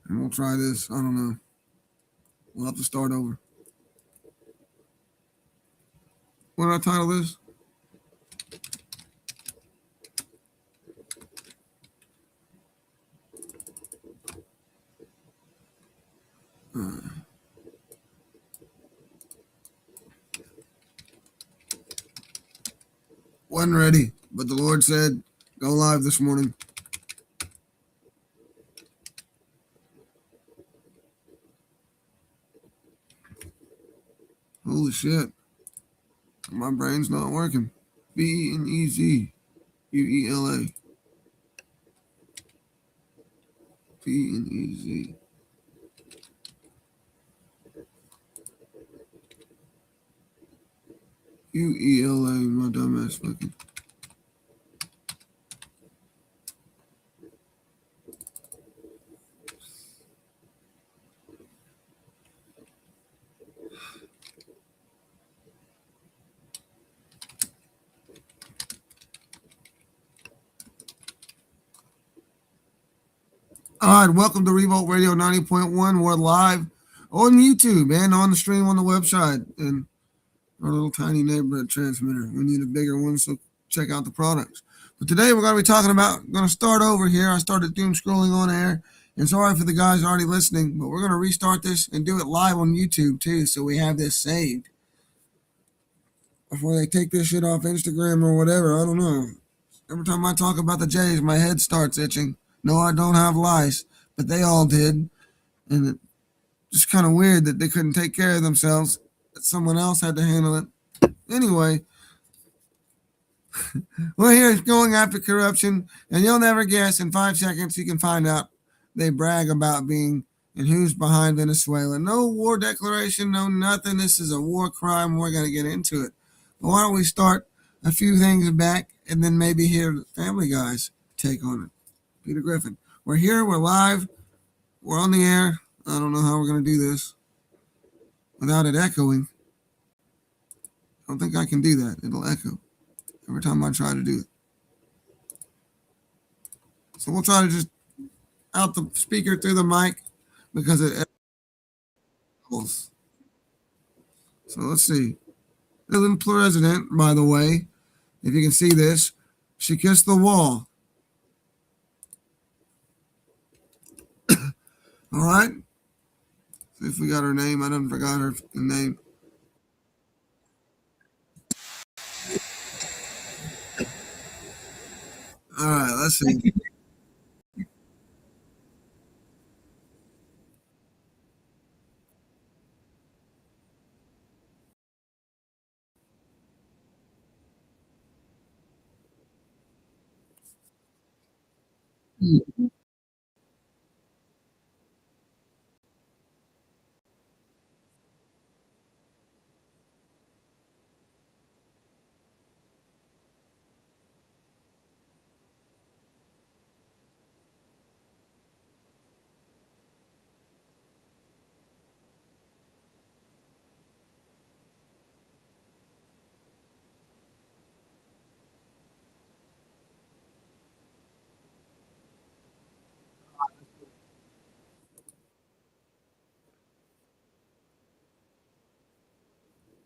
And we'll try this. I don't know. We'll have to start over. What did I title this? Wasn't ready, but the Lord said, go live this morning. Holy shit. My brain's not working. Venezuela. Venezuela. UELA, my dumbass fucking. All right, welcome to Revolt Radio 90.1. We're live on YouTube and on the stream on the website and our little tiny neighborhood transmitter. We need a bigger one, so check out the products. But today we're going to be talking about, going to start over here. I started doom scrolling on air, and sorry for the guys already listening, but we're going to restart this and do it live on YouTube too, so we have this saved before they take this shit off Instagram or whatever. I don't know. Every time I talk about the Jays, my head starts itching. No, I don't have lice, but they all did. And it's just kind of weird that they couldn't take care of themselves, that someone else had to handle it. Anyway, we're here going after corruption, and you'll never guess. In 5 seconds, you can find out they brag about being and who's behind Venezuela. No war declaration, no nothing. This is a war crime. We're going to get into it. But why don't we start a few things back and then maybe hear the Family Guy's take on it. Peter Griffin. We're here. We're live. We're on the air. I don't know how we're going to do this without it echoing. I don't think I can do that. It'll echo every time I try to do it. So we'll try to just out the speaker through the mic because it echoes. So let's see. The president, by the way, if you can see this, she kissed the wall. All right. See if we got her name. I done forgot her name. All right. Let's see.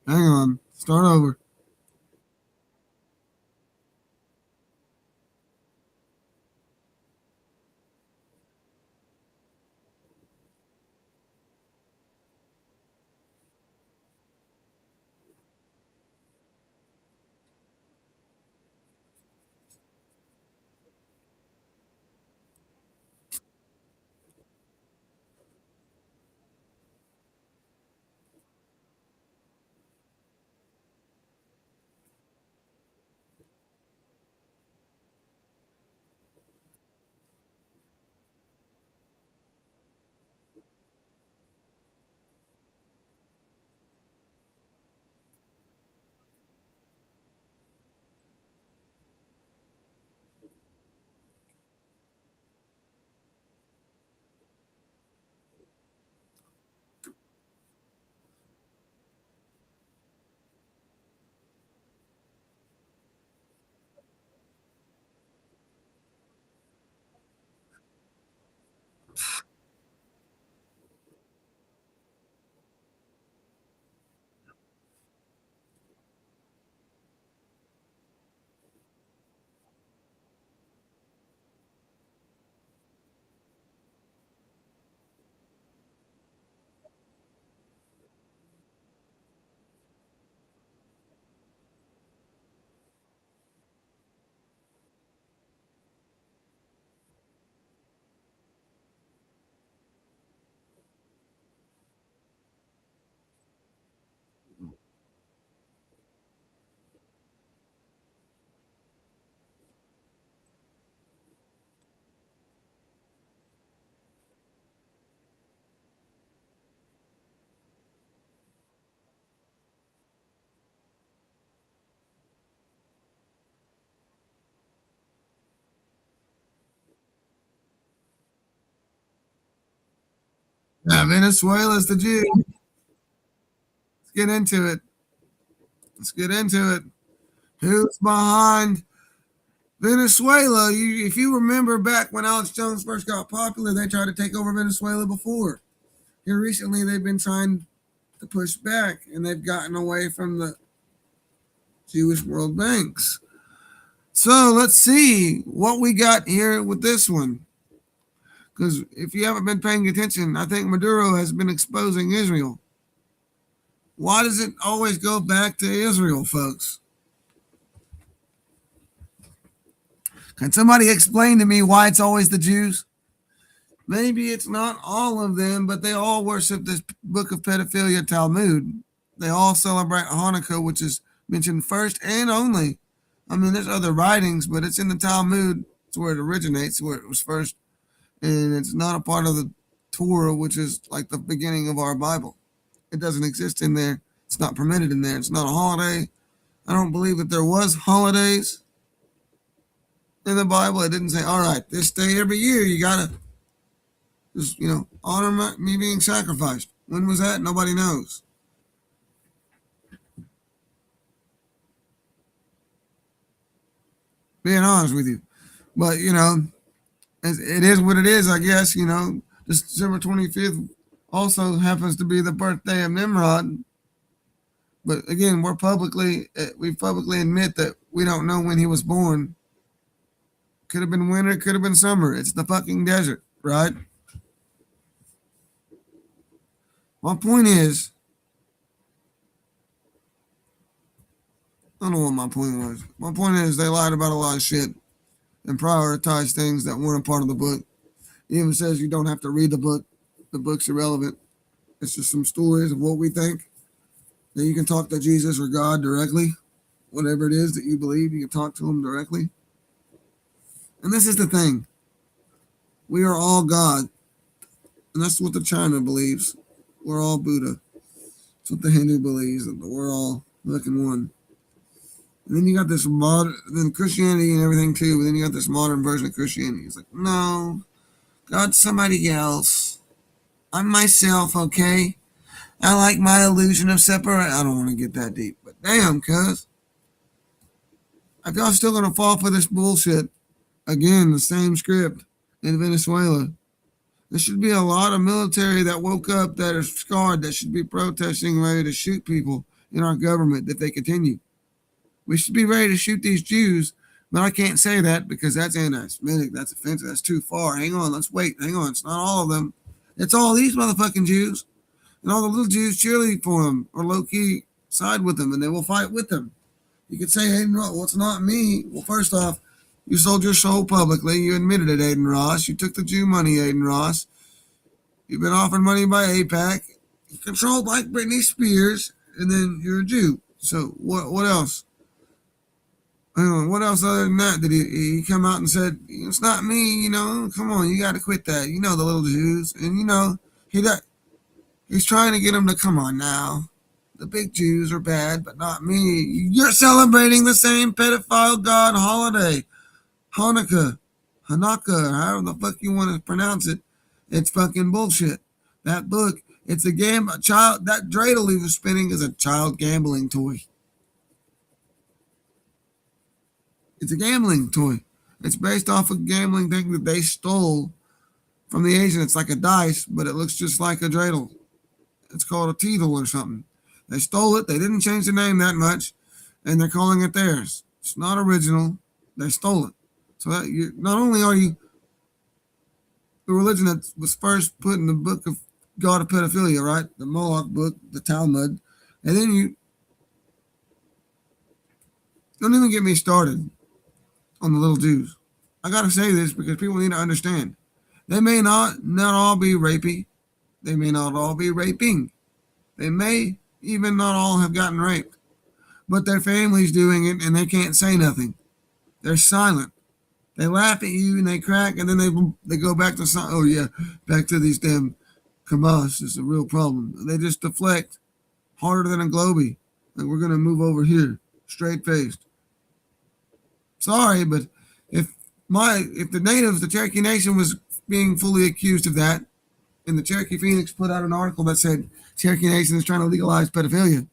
Hang on. Start over. Yeah, Venezuela's the Jew. Let's get into it. Let's get into it. Who's behind Venezuela? If you remember back when Alex Jones first got popular, they tried to take over Venezuela before. Here recently, they've been trying to push back, and they've gotten away from the Jewish world banks. So let's see what we got here with this one. Because if you haven't been paying attention, I think Maduro has been exposing Israel. Why does it always go back to Israel, folks? Can somebody explain to me why it's always the Jews? Maybe it's not all of them, but they all worship this book of pedophilia, Talmud. They all celebrate Hanukkah, which is mentioned first and only. I mean, there's other writings, but it's in the Talmud. It's where it originates, where it was first. And it's not a part of the Torah, which is like the beginning of our Bible. It doesn't exist in there. It's not permitted in there. It's not a holiday. I don't believe that there was holidays in the Bible. It didn't say, all right, this day every year you got to just, honor me being sacrificed. When was that? Nobody knows. Being honest with you. But, it is what it is, I guess. December 25th also happens to be the birthday of Nimrod. But again, we publicly admit that we don't know when he was born. Could have been winter, could have been summer. It's the fucking desert, right? My point is, I don't know what my point was. My point is they lied about a lot of shit and prioritized things that weren't a part of the book. It even says you don't have to read the book. The book's irrelevant. It's just some stories of what we think. Then you can talk to Jesus or God directly. Whatever it is that you believe, you can talk to him directly. And this is the thing. We are all God. And that's what the China believes. We're all Buddha. That's what the Hindu believes, that we're all fucking one. And then you got this then Christianity and everything too, but then you got this modern version of Christianity. It's like, no, God's somebody else. I'm myself, okay? I like my illusion of separate. I don't want to get that deep, but damn, cuz. If y'all still gonna fall for this bullshit, again, the same script in Venezuela. There should be a lot of military that woke up that are scarred that should be protesting, ready to shoot people in our government if they continue. We should be ready to shoot these Jews, but I can't say that because that's anti-Semitic, that's offensive, that's too far. Hang on, let's wait. Hang on, it's not all of them. It's all these motherfucking Jews. And all the little Jews cheerlead for them or low-key side with them, and they will fight with them. You could say, Aiden Ross, well, it's not me. Well, first off, you sold your soul publicly. You admitted it, Aiden Ross. You took the Jew money, Aiden Ross. You've been offered money by AIPAC. You're controlled like Britney Spears, and then you're a Jew. So what else? What else other than that? Did he come out and said, it's not me, come on, you got to quit that. The little Jews. And, he's trying to get them to come on now. The big Jews are bad, but not me. You're celebrating the same pedophile god holiday. Hanukkah, however the fuck you want to pronounce it. It's fucking bullshit. That book, it's a game, that dreidel he was spinning is a child gambling toy. It's a gambling toy. It's based off a gambling thing that they stole from the Asian. It's like a dice, but it looks just like a dreidel. It's called a teedle or something. They stole it. They didn't change the name that much, and they're calling it theirs. It's not original. They stole it. So that not only are you the religion that was first put in the book of God of pedophilia, right? The Moloch book, the Talmud, and then you don't even get me started on the little Jews. I gotta say this because people need to understand. They may not all be rapey. They may not all be raping. They may even not all have gotten raped. But their family's doing it and they can't say nothing. They're silent. They laugh at you and they crack and then they go back to back to these damn Hamas. It's a real problem. They just deflect harder than a Globey. Like we're gonna move over here, straight faced. Sorry, but if the natives, the Cherokee Nation was being fully accused of that, And the Cherokee Phoenix put out an article that said Cherokee Nation is trying to legalize pedophilia.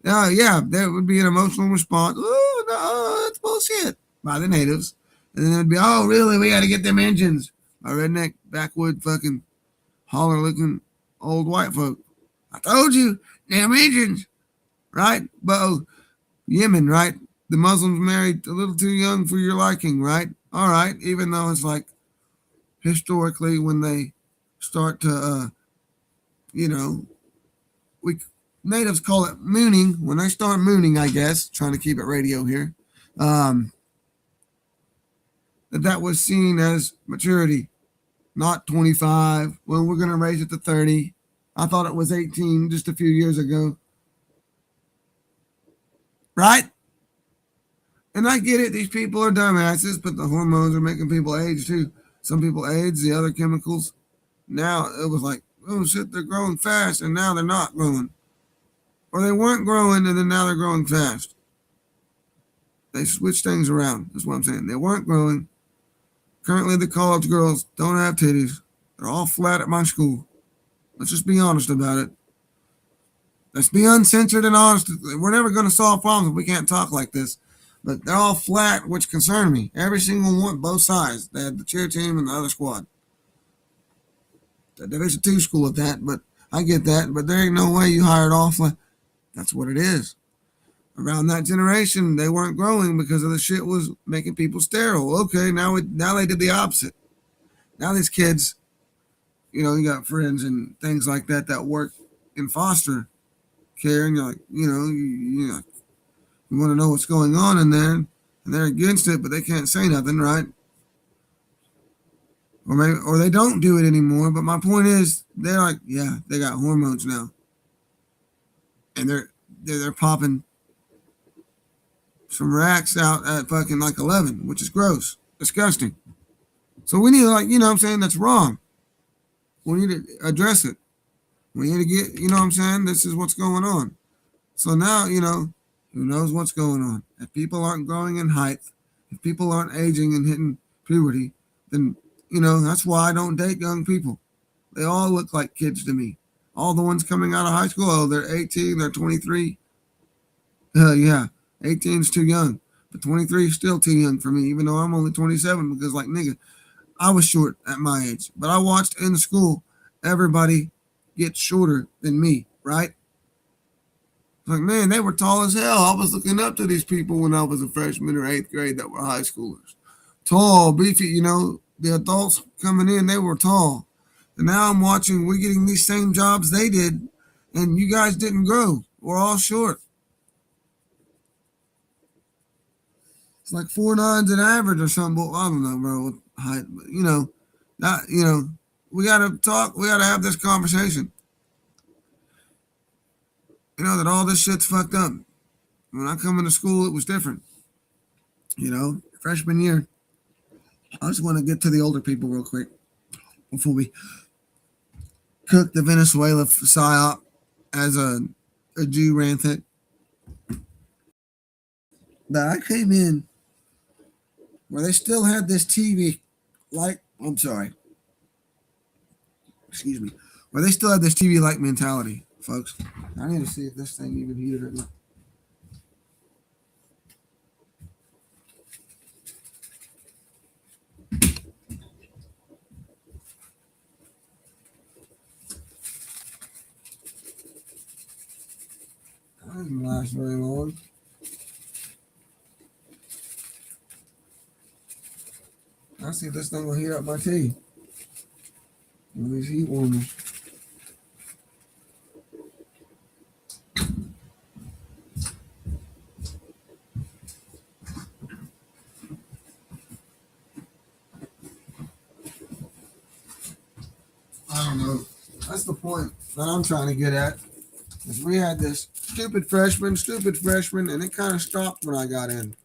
Yeah, there would be an emotional response. Oh, no, that's bullshit by the natives. And then it'd be, oh, really? We got to get them engines by redneck, backwood, fucking holler looking old white folk. I told you, damn engines, right? But Yemen, right? The Muslims married a little too young for your liking, right? All right, even though it's like historically when they start to, you know, we natives call it mooning. When they start mooning, I guess, trying to keep it radio here, that was seen as maturity, not 25. Well, we're going to raise it to 30. I thought it was 18 just a few years ago. Right? And I get it. These people are dumbasses, but the hormones are making people age too. Some people age, the other chemicals. Now it was like, oh shit, they're growing fast, and now they're not growing. Or they weren't growing, and then now they're growing fast. They switch things around. That's what I'm saying. They weren't growing. Currently, the college girls don't have titties. They're all flat at my school. Let's just be honest about it. Let's be uncensored and honest. We're never going to solve problems if we can't talk like this. But they're all flat, which concern me. Every single one, both sides. They had the cheer team and the other squad. The Division II school at that, but I get that. But there ain't no way you hired all flat. That's what it is. Around that generation, they weren't growing because of the shit was making people sterile. Okay, now they did the opposite. Now these kids, you got friends and things like that work in foster care, and you're like, you want to know what's going on in there, and they're against it, but they can't say nothing, right? Or they don't do it anymore. But my point is, they're like, yeah, they got hormones now, and they're popping some racks out at fucking like 11, which is gross, disgusting. So we need to, like, what I'm saying, that's wrong. We need to address it. We need to get, what I'm saying, this is what's going on. So now, who knows what's going on. If people aren't growing in height, if people aren't aging and hitting puberty, then, that's why I don't date young people. They all look like kids to me. All the ones coming out of high school, oh, they're 18, they're 23. Yeah, 18 is too young. But 23 is still too young for me, even though I'm only 27, because, like, nigga, I was short at my age. But I watched in school everybody get shorter than me, right? Like, man, they were tall as hell. I was looking up to these people when I was a freshman or 8th grade that were high schoolers. Tall, beefy, the adults coming in, they were tall. And now I'm watching, we're getting these same jobs they did, and you guys didn't grow. We're all short. It's like 4.9s an average or something. I don't know, bro. With height, but, we got to talk. We got to have this conversation. That all this shit's fucked up. When I come into school, it was different. Freshman year. I just want to get to the older people real quick before we cook the Venezuela psyop as a Jew rampant. But I came in where they still had this TV, excuse me, where they still had this TV-like mentality, folks. I need to see if this thing even heated or not. That doesn't last very long. I see if this thing will heat up my tea. One of these heat warmers. I don't know. That's the point that I'm trying to get at. Is we had this stupid freshman, and it kind of stopped when I got in.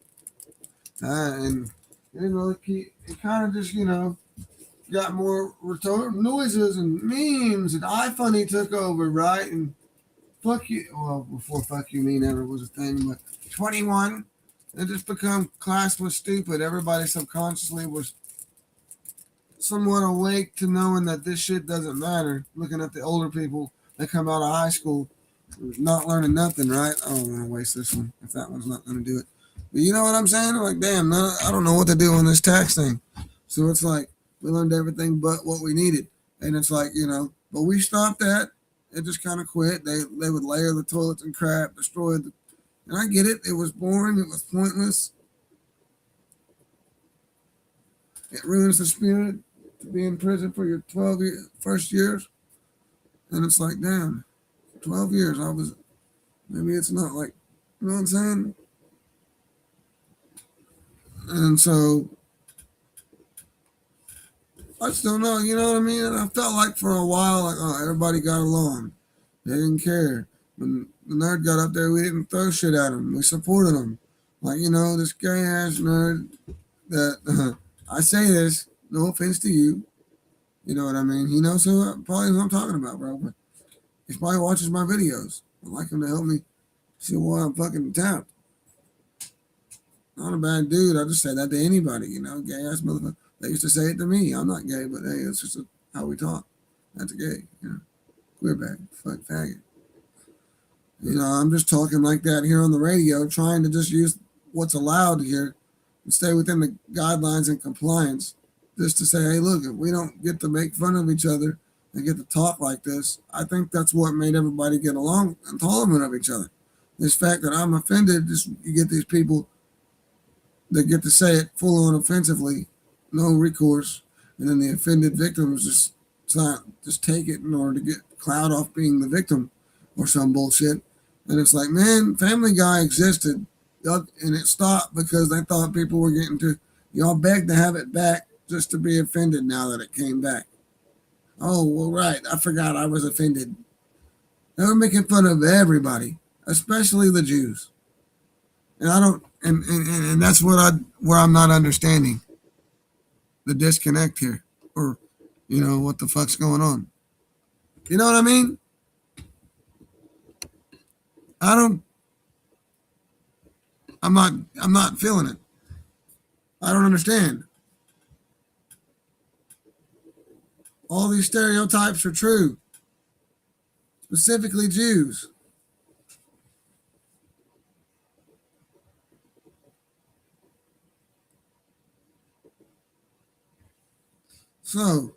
And it kind of just, got more noises and memes, and iFunny took over, right? And fuck you, well, before fuck you me never was a thing, but 21, it just become class was stupid. Everybody subconsciously was somewhat awake to knowing that this shit doesn't matter. Looking at the older people that come out of high school, not learning nothing, right? I don't want to waste this one if that one's not going to do it. But you know what I'm saying? Like, damn, no, I don't know what to do on this tax thing. So it's like we learned everything but what we needed, and it's like but we stopped that. It just kind of quit. They would layer the toilets and crap, destroy the. And I get it. It was boring. It was pointless. It ruins the spirit to be in prison for your first years. And it's like, damn, 12 years. Maybe it's not like, you know what I'm saying? And so, I just don't know, you know what I mean? And I felt like for a while, like, oh, everybody got along. They didn't care. When the nerd got up there, we didn't throw shit at him. We supported him. Like, this gay ass nerd that, I say this, no offense to you. You know what I mean? He knows probably who I'm talking about, bro. But he probably watches my videos. I'd like him to help me see why I'm fucking tapped. Not a bad dude. I just say that to anybody, gay ass motherfucker. They used to say it to me. I'm not gay, but hey, it's just how we talk. That's gay, Queer bag, fuck faggot. I'm just talking like that here on the radio, trying to just use what's allowed here and stay within the guidelines and compliance. Just to say, hey, look, if we don't get to make fun of each other and get to talk like this, I think that's what made everybody get along and tolerant of each other. This fact that I'm offended, you get these people that get to say it full on offensively, no recourse, and then the offended victims just take it in order to get clout off being the victim or some bullshit. And it's like, man, Family Guy existed, and it stopped because they thought people were getting to, y'all begged to have it back just to be offended now that it came back. Oh, well, right, I forgot I was offended. They were making fun of everybody, especially the Jews. And I don't, and that's where I'm not understanding the disconnect here, or what the fuck's going on. You know what I mean? I'm not feeling it. I don't understand. All these stereotypes are true, specifically Jews. So,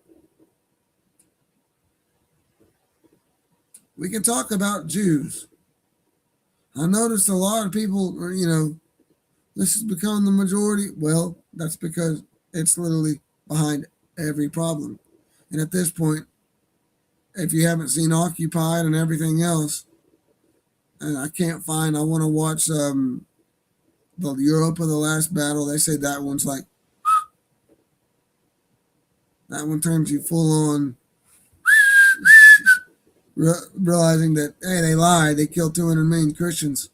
we can talk about Jews. I noticed a lot of people are, this has become the majority. Well, that's because it's literally behind every problem. And at this point, if you haven't seen Occupied and everything else, and I want to watch the Europe of the Last Battle. They say that one's like, that one turns you full on realizing that, hey, they lied. They killed 200 million Christians.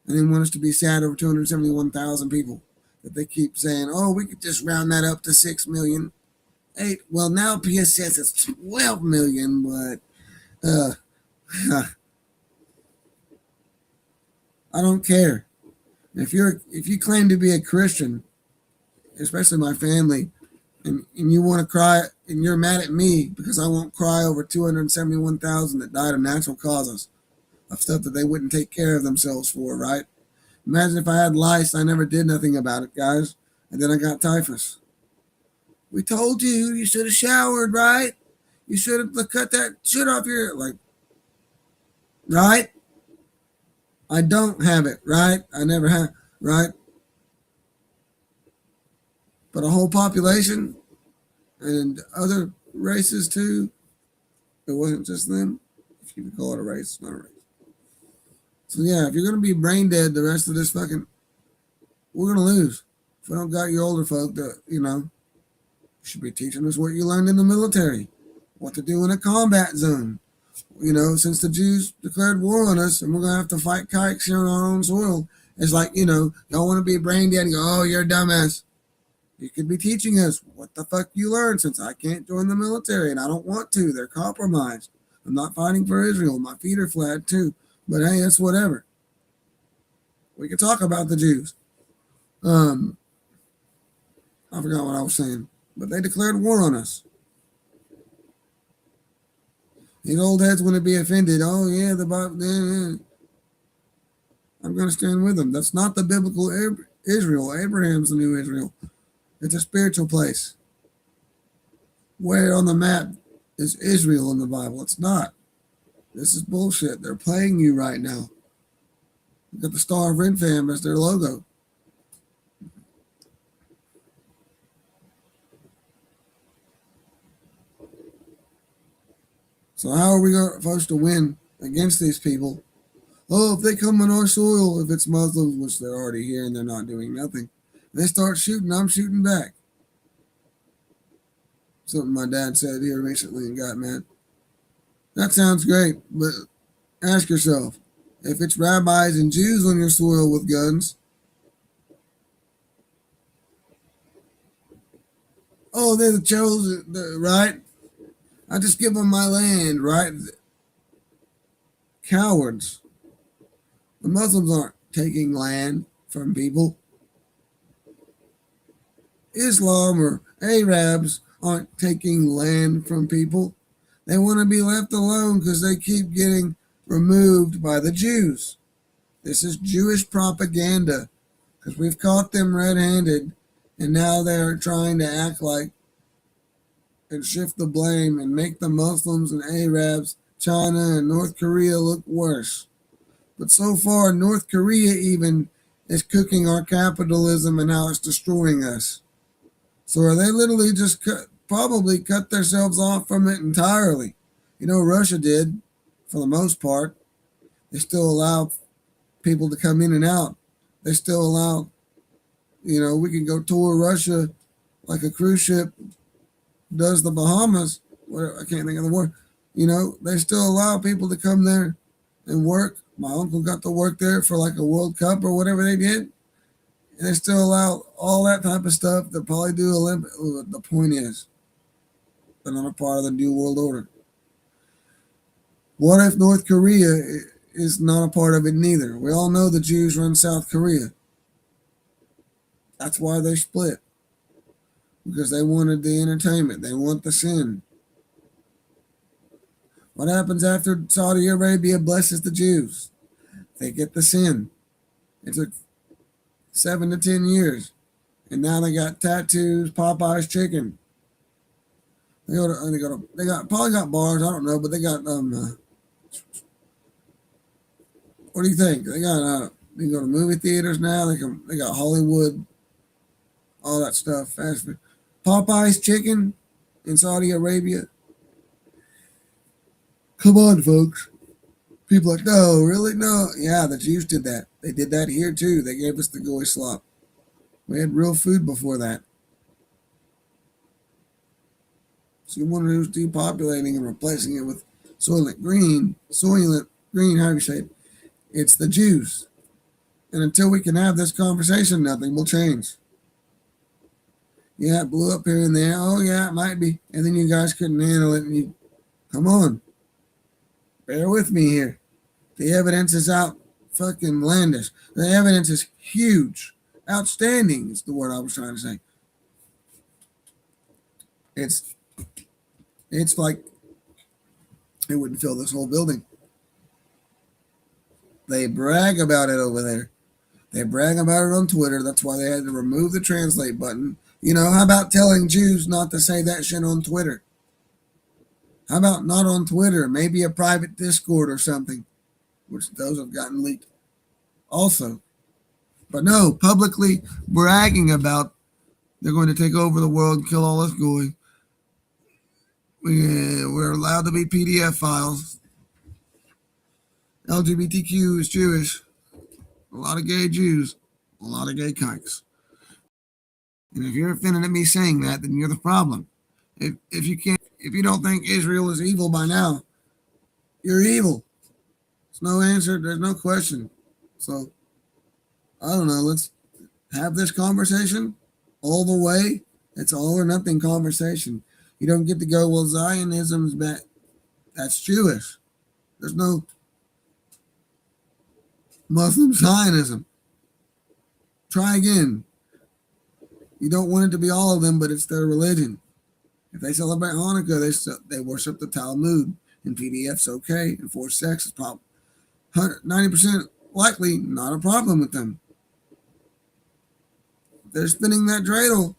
And they want us to be sad over 271,000 people. That they keep saying, oh, we could just round that up to 6 million. Well, now PS says it's 12 million, but I don't care. If you claim to be a Christian, especially my family, and you want to cry, and you're mad at me because I won't cry over 271,000 that died of natural causes, of stuff that they wouldn't take care of themselves for, right? Imagine if I had lice, I never did nothing about it, guys, and then I got typhus. We told you should have showered, right? You should have cut that shit off your, right? I don't have it, right? I never have, right? But a whole population and other races too. It wasn't just them. If you can call it a race, it's not a race. So yeah, if you're gonna be brain dead the rest of this we're gonna lose. If we don't got your older folk that, you should be teaching us what you learned in the military, what to do in a combat zone. Since the Jews declared war on us and we're gonna have to fight kikes here on our own soil, it's like, y'all want to be brain dead and go, oh, you're a dumbass. You could be teaching us what the fuck you learned, since I can't join the military and I don't want to. They're compromised. I'm not fighting for Israel. My feet are flat too. But hey, it's whatever. We could talk about the Jews. I forgot what I was saying. but they declared war on us. These old heads want to be offended. Oh yeah, the Bible. Yeah. I'm going to stand with them. That's not the biblical Israel. Abraham's the new Israel. It's a spiritual place. Where on the map is Israel in the Bible? It's not. This is bullshit. They're playing you right now. Look at the Star of Renfam as their logo. So how are we supposed to win against these people? Oh, if they come on our soil, if it's Muslims, which they're already here and they're not doing nothing, they start shooting, I'm shooting back. Something my dad said here recently and got mad. That sounds great, but ask yourself, if it's rabbis and Jews on your soil with guns, oh, they're the chosen, right? I just give them my land, right? Cowards. The Muslims aren't taking land from people. Islam or Arabs aren't taking land from people. They want to be left alone because they keep getting removed by the Jews. This is Jewish propaganda because we've caught them red-handed, and now they're trying to act like and shift the blame and make the Muslims and Arabs, China and North Korea look worse. But so far, North Korea even is cooking our capitalism and how it's destroying us. So are they literally just probably cut themselves off from it entirely? You know, Russia did, for the most part. They still allow people to come in and out. They still allow, we can go tour Russia like a cruise ship does the Bahamas. I can't think of the word. They still allow people to come there and work. My uncle got to work there for like a World Cup or whatever they did. And they still allow all that type of stuff. They'll probably do Olympic. The point is, they're not a part of the New World Order. What if North Korea is not a part of it neither? We all know the Jews run South Korea. That's why they split. Because they wanted the entertainment. They want the sin. What happens after Saudi Arabia blesses the Jews? They get the sin. It took 7 to 10 years. And now they got tattoos, Popeye's chicken. They probably got bars, I don't know, but they got what do you think? They got they can go to movie theaters now. They got Hollywood, all that stuff. Fast food. Popeye's chicken in Saudi Arabia. Come on, folks. People are like, no, really? No. Yeah, the Jews did that. They did that here too. They gave us the goy slop. We had real food before that. Someone who's depopulating and replacing it with Soylent Green, however you say it, it's the Jews. And until we can have this conversation, nothing will change. Yeah, it blew up here and there. Oh, yeah, it might be. And then you guys couldn't handle it. And come on. Bear with me here. The evidence is out fucking landish. The evidence is huge. Outstanding is the word I was trying to say. It's like it wouldn't fill this whole building. They brag about it over there. They brag about it on Twitter. That's why they had to remove the translate button. How about telling Jews not to say that shit on Twitter? How about not on Twitter? Maybe a private Discord or something, which those have gotten leaked also. But no, publicly bragging about they're going to take over the world and kill all us goy. We're allowed to be PDF files. LGBTQ is Jewish. A lot of gay Jews. A lot of gay kikes. And if you're offended at me saying that, then you're the problem. If you don't think Israel is evil by now, you're evil. There's no answer. There's no question. So, I don't know. Let's have this conversation all the way. It's all or nothing conversation. You don't get to go, well, Zionism's bad. That's Jewish. There's no Muslim Zionism. Try again. You don't want it to be all of them, but it's their religion. If they celebrate Hanukkah, they worship the Talmud. In PDF's okay. And forced sex is probably 90% likely not a problem with them. If they're spinning that dreidel,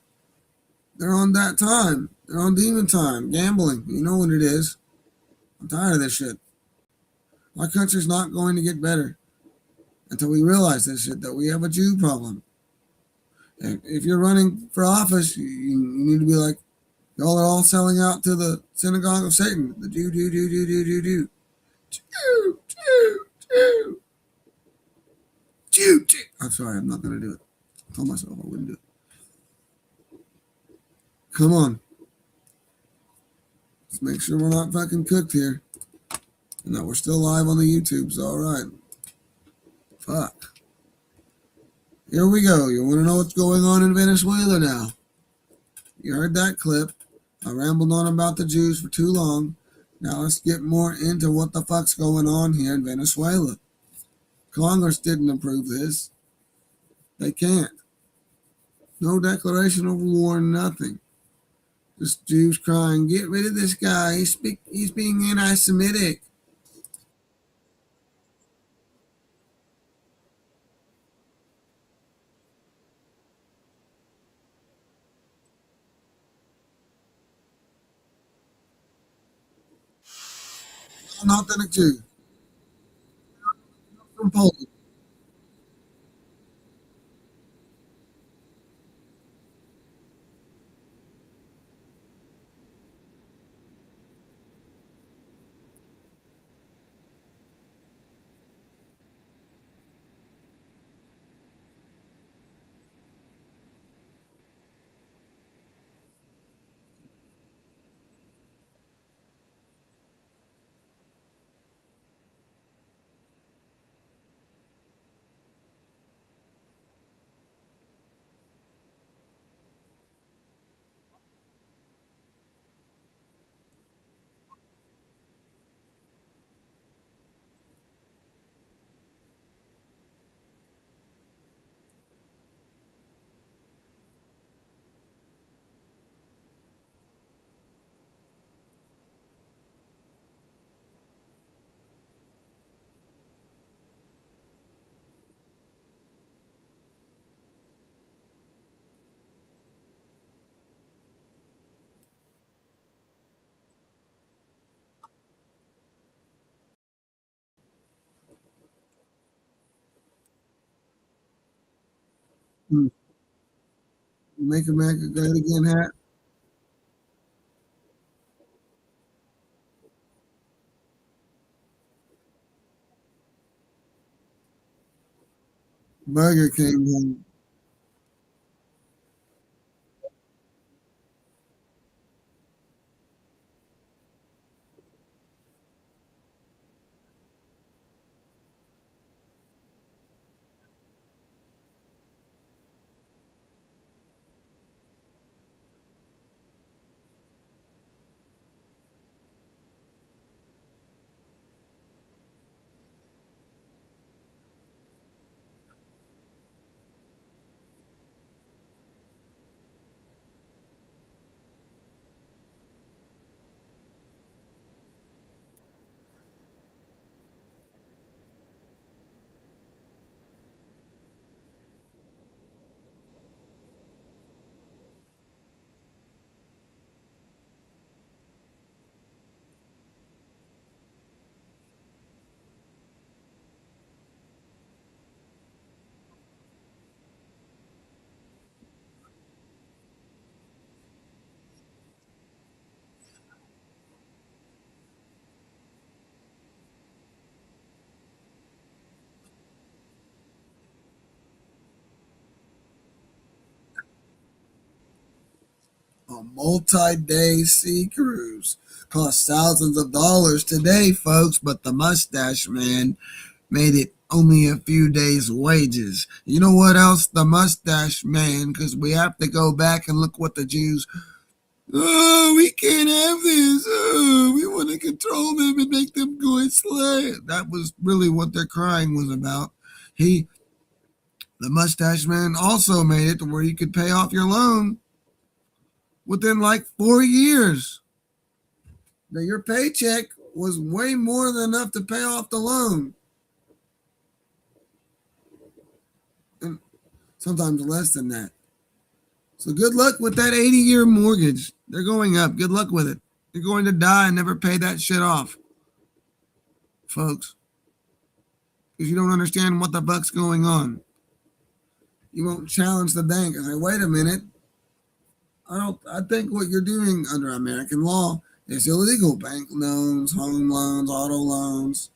they're on that time. They're on demon time, gambling. You know what it is. I'm tired of this shit. Our country's not going to get better until we realize this shit, that we have a Jew problem. And if you're running for office, you need to be like, y'all are all selling out to the synagogue of Satan. The Jew, Jew, Jew, Jew, Jew, Jew, Jew. Jew, Jew, Jew. Jew, Jew. I'm sorry, I'm not going to do it. I told myself I wouldn't do it. Come on. Let's make sure we're not fucking cooked here. And that we're still live on the YouTubes. All right. Fuck. Here we go. You want to know what's going on in Venezuela now? You heard that clip. I rambled on about the Jews for too long. Now let's get more into what the fuck's going on here in Venezuela. Congress didn't approve this. They can't. No declaration of war, nothing. Just Jews crying, get rid of this guy. He's being anti-Semitic. An authentic Jew from Poland. Hmm. Make America great again hat. Burger King. A multi-day sea cruise cost thousands of dollars today, folks, but the mustache man made it only a few days' wages. You know what else? The mustache man, because we have to go back and look what the Jews. Oh, we can't have this. Oh, we want to control them and make them go enslaved. That was really what their crying was about. He The mustache man also made it to where you could pay off your loan within like 4 years. Now, your paycheck was way more than enough to pay off the loan, and sometimes less than that. So, good luck with that 80-year mortgage. They're going up. Good luck with it. You're going to die and never pay that shit off, folks, because you don't understand what the fuck's going on. You won't challenge the bank and say, wait a minute, I think what you're doing under American law is illegal. Bank loans, home loans, auto loans,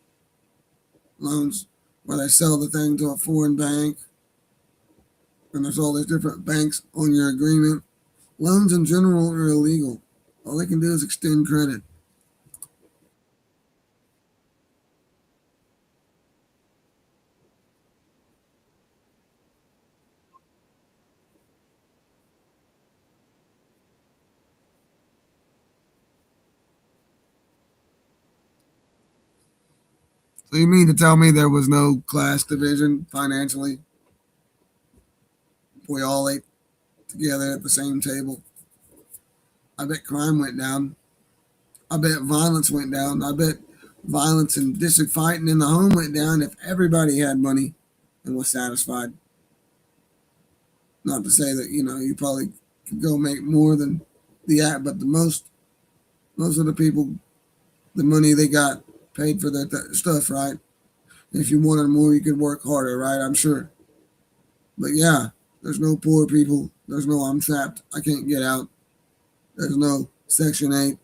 loans where they sell the thing to a foreign bank, and there's all these different banks on your agreement. Loans in general are illegal. All they can do is extend credit. So you mean to tell me there was no class division financially? We all ate together at the same table. I bet crime went down. I bet violence went down. I bet violence and district fighting in the home went down if everybody had money and was satisfied. Not to say that you probably could go make more than the act, but most of the people, the money they got paid for their stuff, right? If you wanted more, you could work harder, right? I'm sure. But yeah, there's no poor people. There's no I'm trapped. I can't get out. There's no Section 8.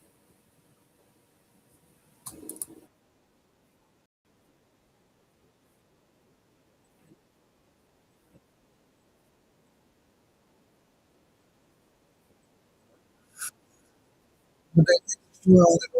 But they destroy all the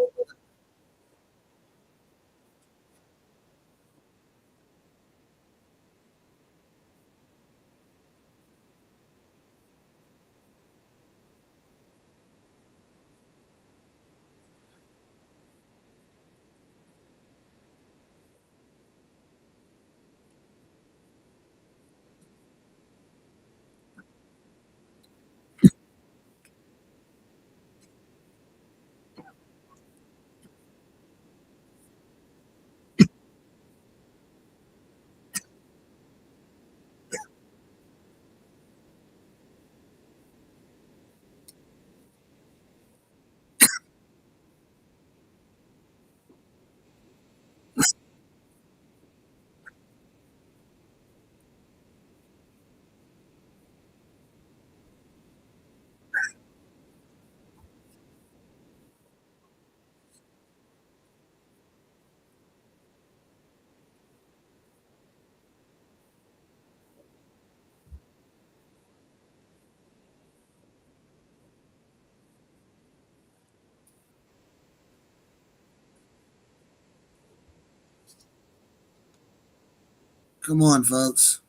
Come on, folks.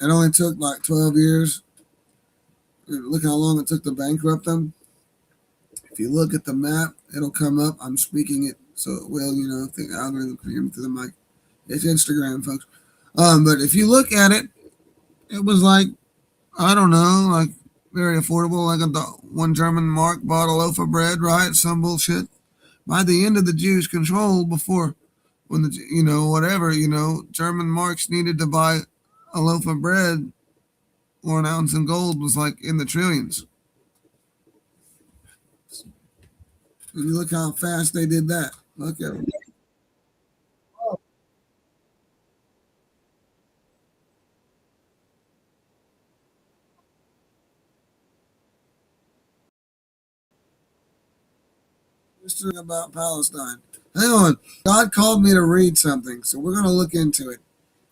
It only took like 12 years. Look how long it took to bankrupt them. If you look at the map, it'll come up. I'm speaking it, so it will, if the algorithm can hear me through the mic. It's Instagram, folks. But if you look at it, it was like, I don't know, like very affordable. Like one German mark bought a loaf of bread, right? Some bullshit. By the end of the Jews' control, before when whatever, German marks needed to buy a loaf of bread or an ounce in gold was like in the trillions. And you look how fast they did that. Look at Mr. about Palestine. Hang on. God called me to read something, so we're going to look into it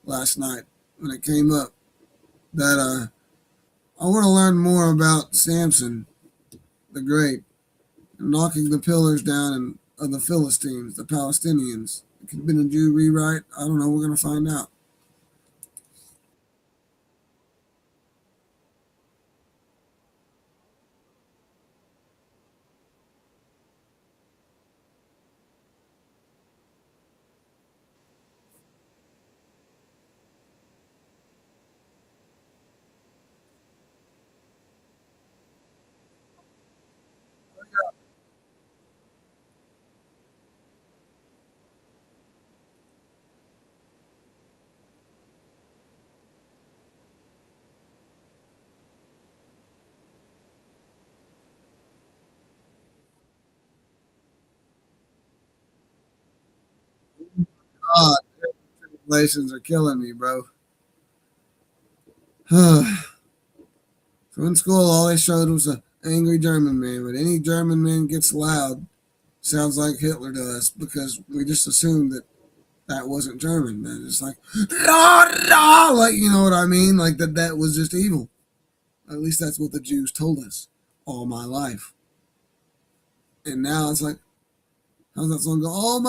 last night when it came up. That I want to learn more about Samson the Great, knocking the pillars down of the Philistines, the Palestinians. It could have been a Jew rewrite. I don't know. We're going to find out. God, translations are killing me, bro. So in school, all they showed was an angry German man, but any German man gets loud sounds like Hitler to us because we just assumed that that wasn't German. That it's like, rah, rah, like, you know what I mean? Like that was just evil. At least that's what the Jews told us all my life. And now it's like, how's that song go? All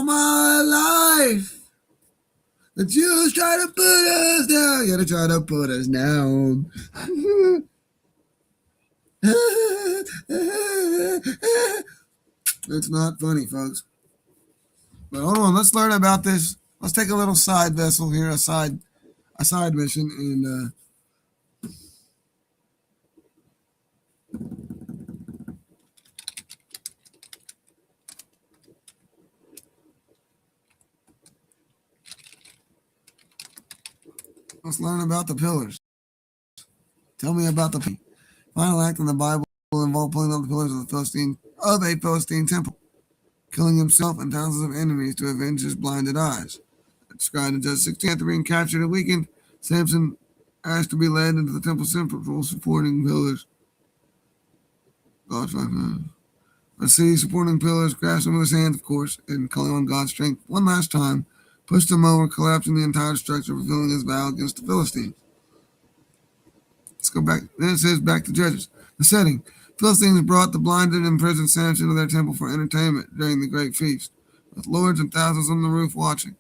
my life. The Jews try to put us down. Yeah, they try to put us down. It's not funny, folks. But hold on, let's learn about this. Let's take a little side vessel here, a side mission, and let's learn about the pillars. Tell me about the final act in the Bible involved pulling up the pillars of a Philistine temple, killing himself and thousands of enemies to avenge his blinded eyes. Described in Judges 16, after being captured and weakened, Samson asked to be led into the temple temple supporting pillars. God's a city supporting pillars, grasped him with his hands, of course, and calling on God's strength one last time, pushed him over, collapsing the entire structure, fulfilling his vow against the Philistines. Let's go back. Then it says back to Judges. The setting. Philistines brought the blinded and imprisoned Samson to their temple for entertainment during the great feast, with lords and thousands on the roof watching.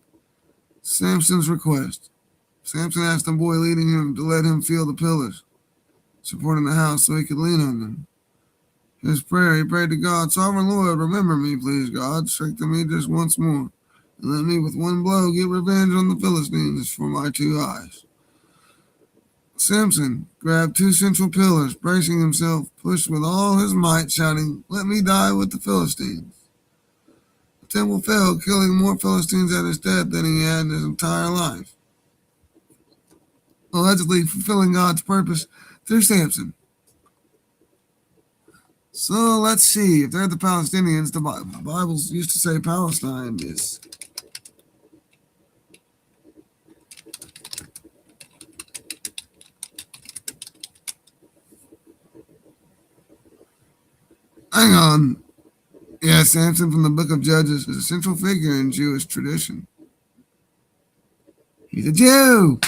Samson's request. Samson asked the boy leading him to let him feel the pillars, supporting the house so he could lean on them. His prayer, he prayed to God, Sovereign Lord, remember me, please, God. Strengthen me just once more, and let me with one blow get revenge on the Philistines for my two eyes. Samson grabbed two central pillars, bracing himself, pushed with all his might, shouting, let me die with the Philistines. The temple fell, killing more Philistines at his death than he had in his entire life, allegedly fulfilling God's purpose through Samson. So let's see. If they're the Palestinians, the Bible used to say Palestine is. Hang on. Yeah, Samson from the book of Judges is a central figure in Jewish tradition. He's a Jew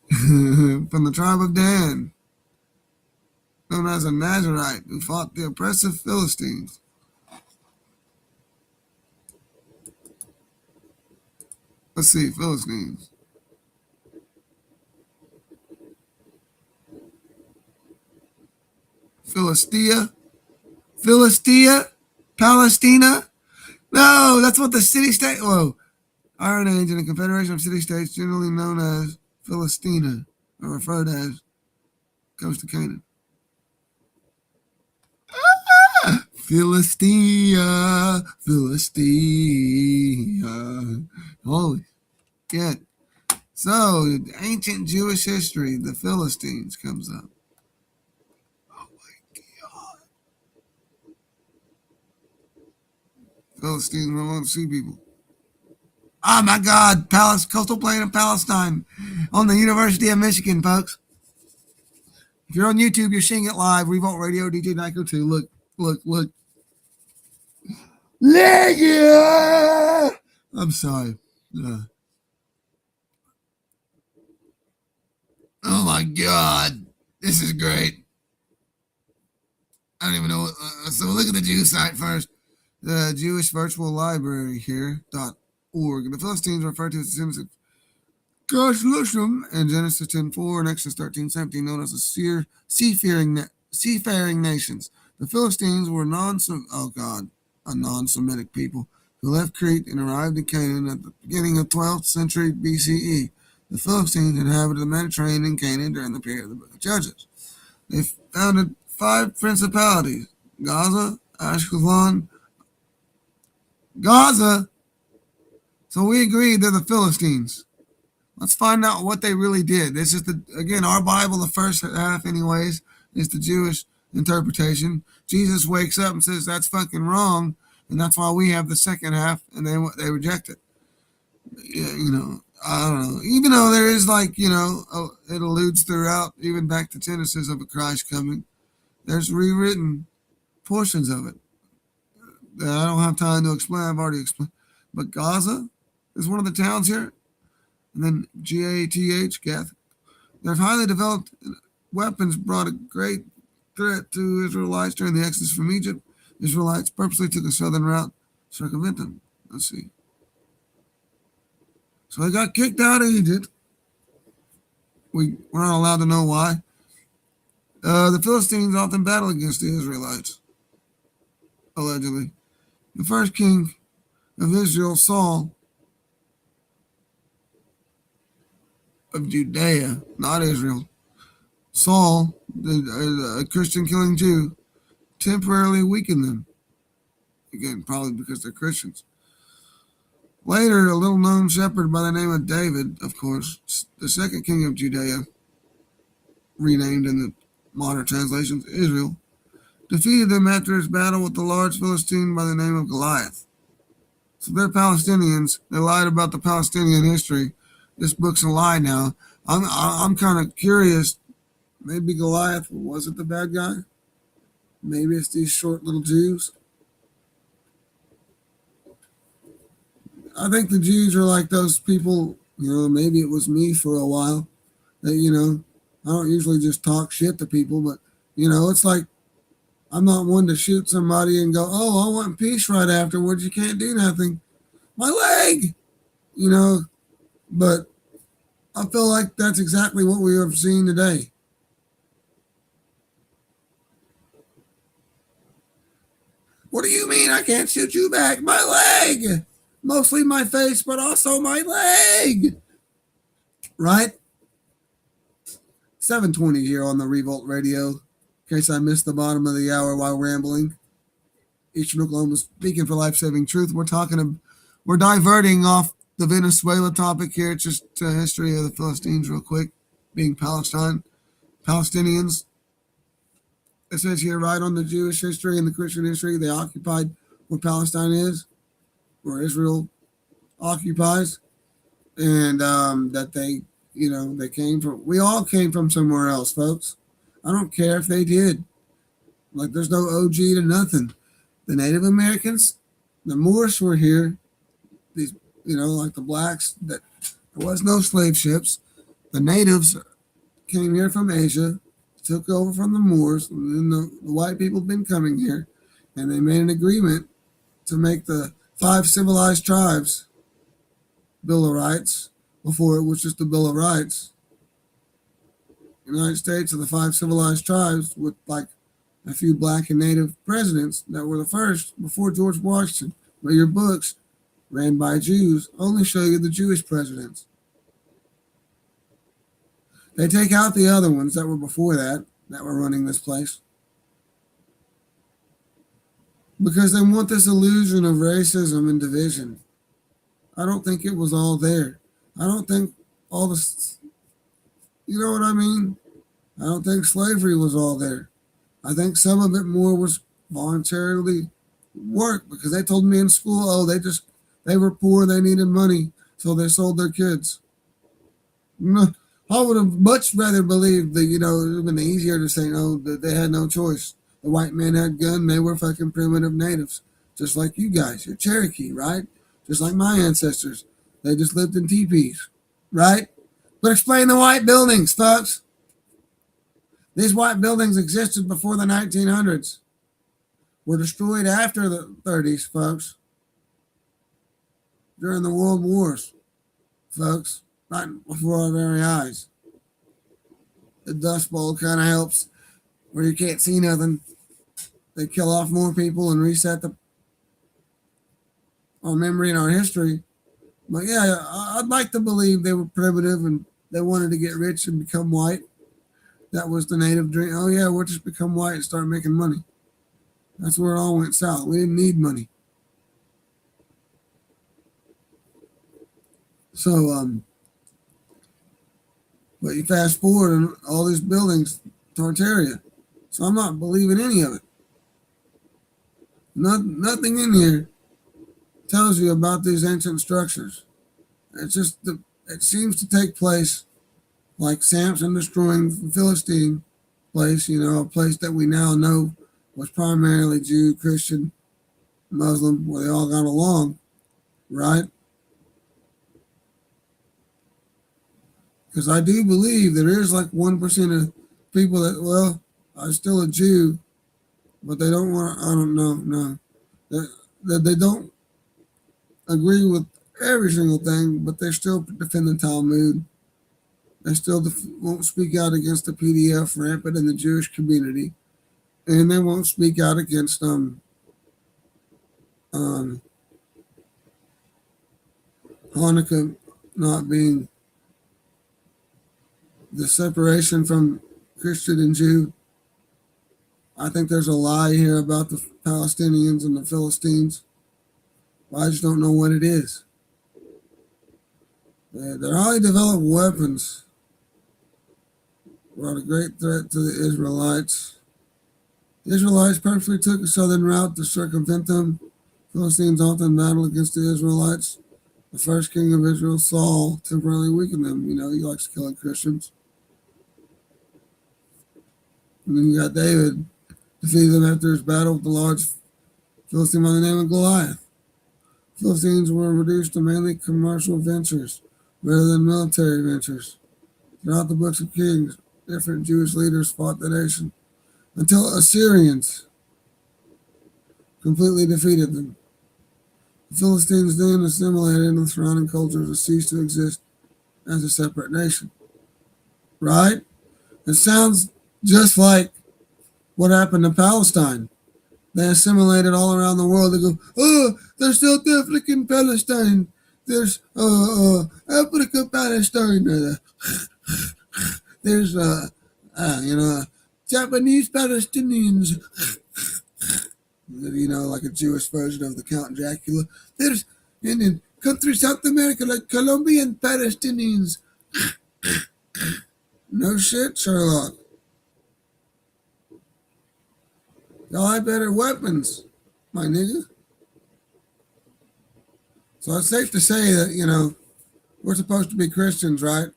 from the tribe of Dan, known as a Nazarite, who fought the oppressive Philistines. Let's see, Philistines. Philistia, Palestina. No, that's what the city-state. Whoa, Iron Age and a confederation of city-states generally known as Philistina, or referred as coast of Canaan. Philistia. Holy shit. So, ancient Jewish history, the Philistines comes up. Oh my God. Philistines were among the sea people. Oh my God, coastal plain of Palestine on the University of Michigan, folks. If you're on YouTube, you're seeing it live. Revolt Radio, DJ Nyko 2. Look. Yeah! I'm sorry. Oh my God. This is great. I don't even know. So look at the Jew site first. The Jewish Virtual Library here.org. The Philistines are referred to as the descendants of Gosh, in Genesis 10:4 and Exodus 13:17, known as the seafaring nations. The Philistines were a non-Semitic people who left Crete and arrived in Canaan at the beginning of 12th century BCE. The Philistines inhabited the Mediterranean and Canaan during the period of the Book of Judges. They founded 5 principalities: Gaza, Ashkelon, Gaza. So we agree they're the Philistines. Let's find out what they really did. This is again, our Bible, the first half anyways, is the Jewish interpretation. Jesus wakes up and says, that's fucking wrong. and that's why we have the second half, and they reject it. Yeah, I don't know. Even though there is it alludes throughout, even back to Genesis of a Christ coming. There's rewritten portions of it that I don't have time to explain. I've already explained. But Gaza is one of the towns here, and then Gath, Gath. Their highly developed weapons brought a great threat to Israelites during the exodus from Egypt. Israelites purposely took a southern route to circumvent them. Let's see. So they got kicked out of Egypt. We're not allowed to know why. The Philistines often battle against the Israelites, allegedly. The first king of Israel, Saul, of Judea, not Israel. Saul, a Christian killing Jew, temporarily weakened them. Again, probably because they're Christians. Later, a little known shepherd by the name of David, of course, the second king of Judea, renamed in the modern translations Israel, defeated them after his battle with the large Philistine by the name of Goliath. So they're Palestinians. They lied about the Palestinian history. This book's a lie now. I'm kind of curious. Maybe Goliath wasn't the bad guy. Maybe it's these short little Jews. I think the Jews are like those people, maybe it was me for a while. That, I don't usually just talk shit to people, but, it's like I'm not one to shoot somebody and go, oh, I want peace right afterwards. You can't do nothing. My leg! But I feel like that's exactly what we have seen today. What do you mean I can't shoot you back? My leg! Mostly my face, but also my leg! Right? 7:20 here on the Revolt Radio. In case I missed the bottom of the hour while rambling. Eastern Oklahoma speaking for life-saving truth. We're diverting off the Venezuela topic here. It's just a history of the Philistines real quick, being Palestinians. It says here, right on the Jewish history and the Christian history, they occupied where Palestine is, where Israel occupies, and that they came from. We all came from somewhere else, folks. I don't care if they did. Like, there's no OG to nothing. The Native Americans, the Moors were here. These, like the blacks, that there was no slave ships. The natives came here from Asia, took over from the Moors, and then the white people have been coming here, and they made an agreement to make the 5 civilized tribes Bill of Rights. Before it was just the Bill of Rights. United States of the 5 civilized tribes with like a few black and native presidents that were the first before George Washington. But your books, ran by Jews, only show you the Jewish presidents. They take out the other ones that were before that were running this place. Because they want this illusion of racism and division. I don't think it was all there. I don't think all this, you know what I mean? I don't think slavery was all there. I think some of it more was voluntarily work, because they told me in school, they were poor, they needed money, so they sold their kids. I would have much rather believed that, it would have been easier to say no, that they had no choice. The white man had gun, they were fucking primitive natives, just like you guys. You're Cherokee, right? Just like my ancestors. They just lived in teepees, right? But explain the white buildings, folks. These white buildings existed before the 1900s. Were destroyed after the 30s, folks. During the World Wars, folks. Right before our very eyes. The Dust Bowl kind of helps where you can't see nothing. They kill off more people and reset our memory and our history. But yeah, I'd like to believe they were primitive and they wanted to get rich and become white. That was the native dream. Oh yeah, we'll just become white and start making money. That's where it all went south. We didn't need money. So, but you fast forward and all these buildings, Tartaria. So I'm not believing any of it. Nothing in here tells you about these ancient structures. It's just it seems to take place like Samson destroying the Philistine place, a place that we now know was primarily Jew, Christian, Muslim, where they all got along, right? Because I do believe there is like 1% of people that, well, I'm still a Jew, but they don't want, I don't know, no. That they don't agree with every single thing, but they still defend the Talmud. They still won't speak out against the PDF rampant in the Jewish community. And they won't speak out against Hanukkah not being the separation from Christian and Jew. I think there's a lie here about the Palestinians and the Philistines. I just don't know what it is. Their highly developed weapons brought a great threat to the Israelites. The Israelites purposely took a southern route to circumvent them. Philistines often battled against the Israelites. The first king of Israel, Saul, temporarily weakened them. He likes killing Christians. And then you got David, defeated them after his battle with the large Philistine by the name of Goliath. Philistines were reduced to mainly commercial ventures rather than military ventures. Throughout the books of Kings, different Jewish leaders fought the nation until Assyrians completely defeated them. The Philistines then assimilated into the surrounding cultures and ceased to exist as a separate nation. Right? It sounds just like what happened to Palestine. They assimilated all around the world. They go, oh, there's South Africa and Palestine. There's Africa, Palestine. There's Japanese Palestinians. Like a Jewish version of the Count Dracula. There's in country South America like Colombian Palestinians. No shit, Sherlock. Y'all have better weapons, my nigga. So it's safe to say that, we're supposed to be Christians, right?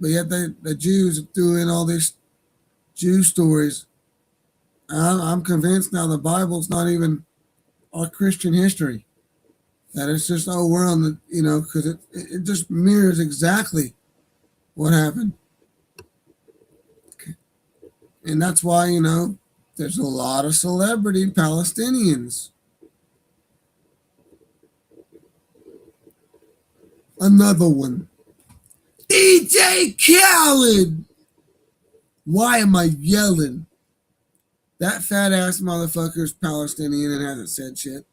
But yet the Jews threw in all these Jew stories. I'm convinced now the Bible's not even our Christian history. That it's just, we're on the, because it just mirrors exactly what happened. Okay. And that's why, there's a lot of celebrity Palestinians. Another one. DJ Khaled. Why am I yelling? That fat ass motherfucker's Palestinian and hasn't said shit.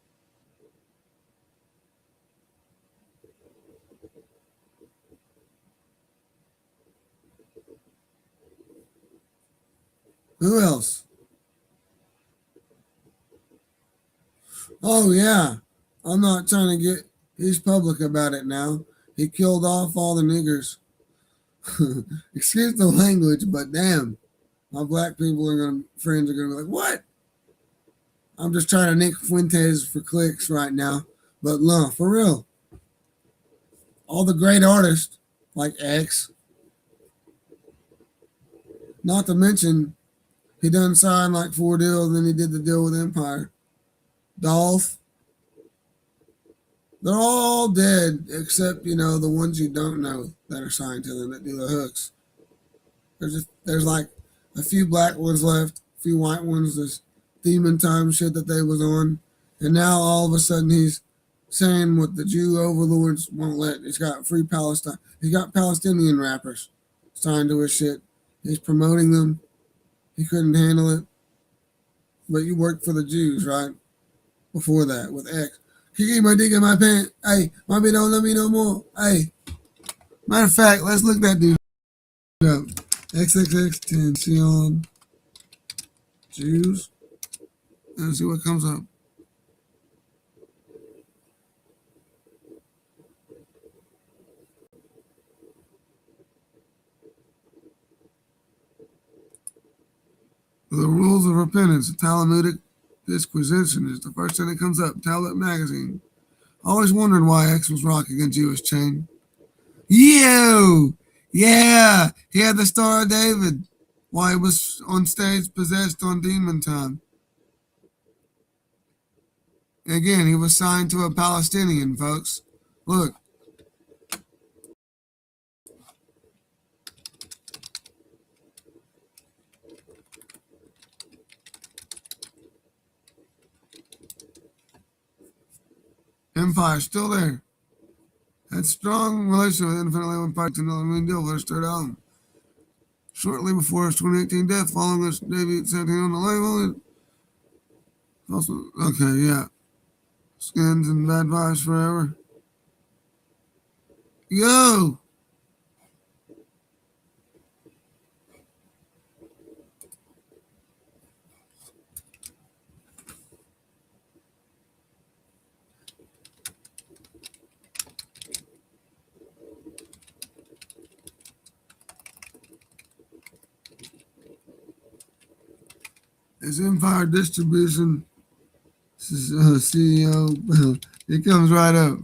Who else? Oh, yeah. I'm not trying to get... He's public about it now. He killed off all the niggers. Excuse the language, but damn. My black friends are going to be like, what? I'm just trying to Nick Fuentes for clicks right now. But no, for real. All the great artists, like X. Not to mention, he done signed like 4 deals, and then he did the deal with Empire. Dolph. They're all dead, except, the ones you don't know that are signed to them that do the hooks. There's like a few black ones left, a few white ones, this demon time shit that they was on. And now all of a sudden he's saying what the Jew overlords won't let. He's got free Palestine. He's got Palestinian rappers signed to his shit. He's promoting them. He couldn't handle it. But you worked for the Jews, right? Before that, with X. Kiki, my dick in my pants. Hey, mommy don't love me no more. Hey. Matter of fact, let's look that dude up. XXX Tension Jews. Let's see what comes up. The rules of repentance, a Talmudic Disquisition is the first thing that comes up. Tablet magazine. Always wondered why X was rocking a Jewish chain. Yo! Yeah! He had the Star of David. Why he was on stage possessed on demon time. Again, he was signed to a Palestinian, folks. Look, Empire's still there. Had strong relationship with Infinite Empire to know the deal for his third album. Shortly before his 2018 death, following his debut at 17 on the label, it also, okay, yeah. Skins and Bad Vibes Forever. Yo! His Empire Distribution CEO, it comes right up.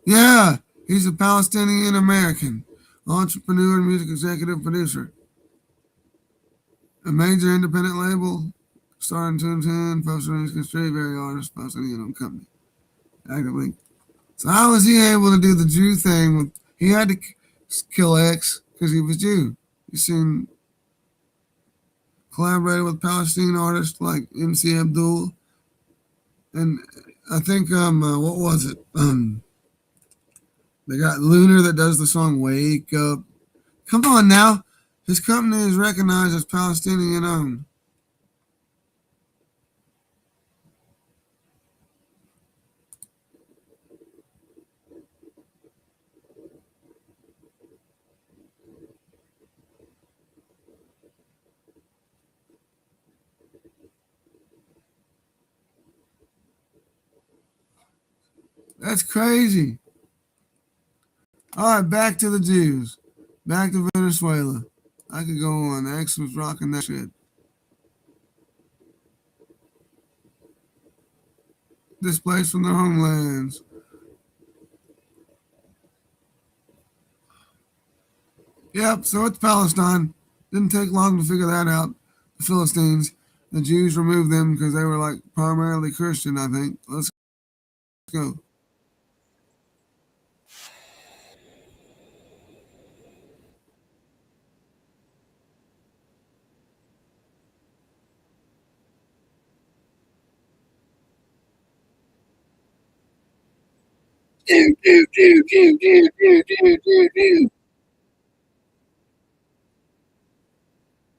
Yeah, he's a Palestinian American entrepreneur and music executive producer. A major independent label, starting 2010, posting his constrained very artist, Palestinian company. Actively. So how was he able to do the Jew thing? He had to kill X because he was Jew. He soon collaborated with Palestinian artists like MC Abdul, and I think what was it? They got Lunar that does the song "Wake Up." Come on now, his company is recognized as Palestinian owned. That's crazy. All right, back to the Jews. Back to Venezuela. I could go on. X was rocking that shit. Displaced from their homelands. Yep, so it's Palestine. Didn't take long to figure that out. The Philistines. The Jews removed them because they were like primarily Christian, I think. Let's go. Do, do, do, do, do, do, do, do, do.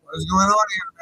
What's going on here?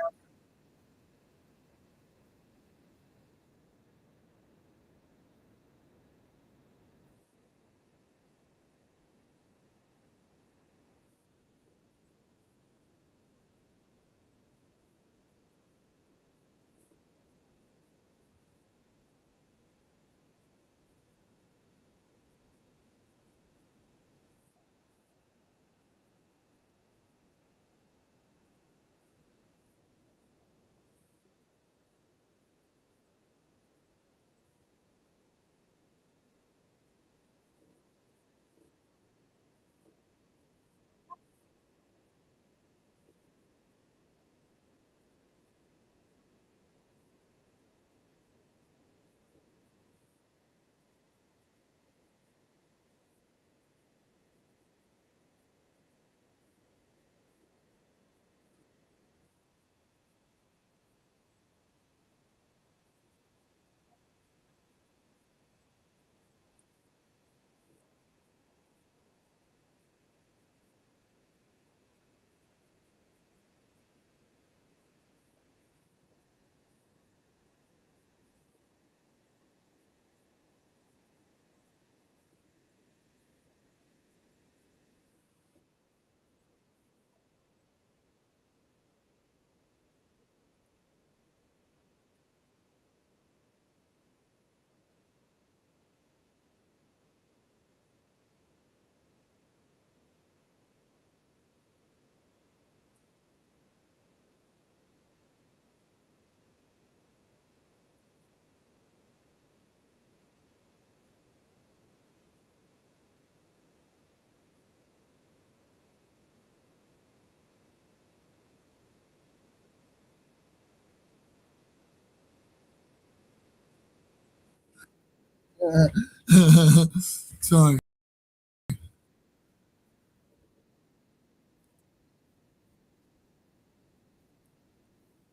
Sorry.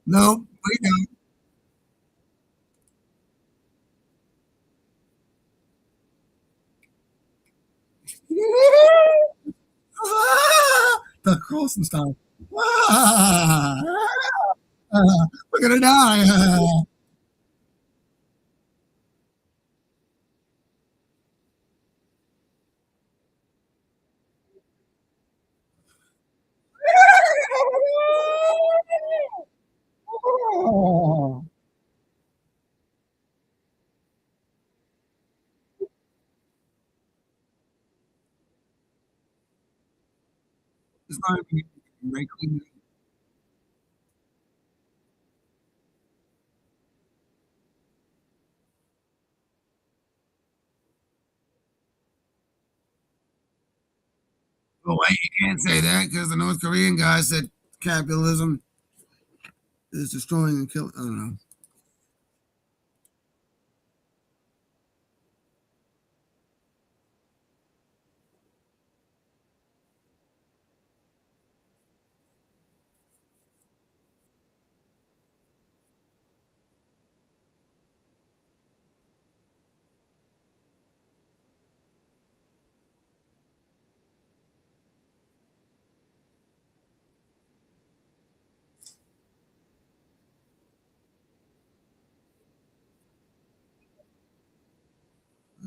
Nope, we don't. The Colson style. We're gonna die. It's not even making. Oh wait, you can't say that because the North Korean guy said capitalism is destroying and killing. I don't know.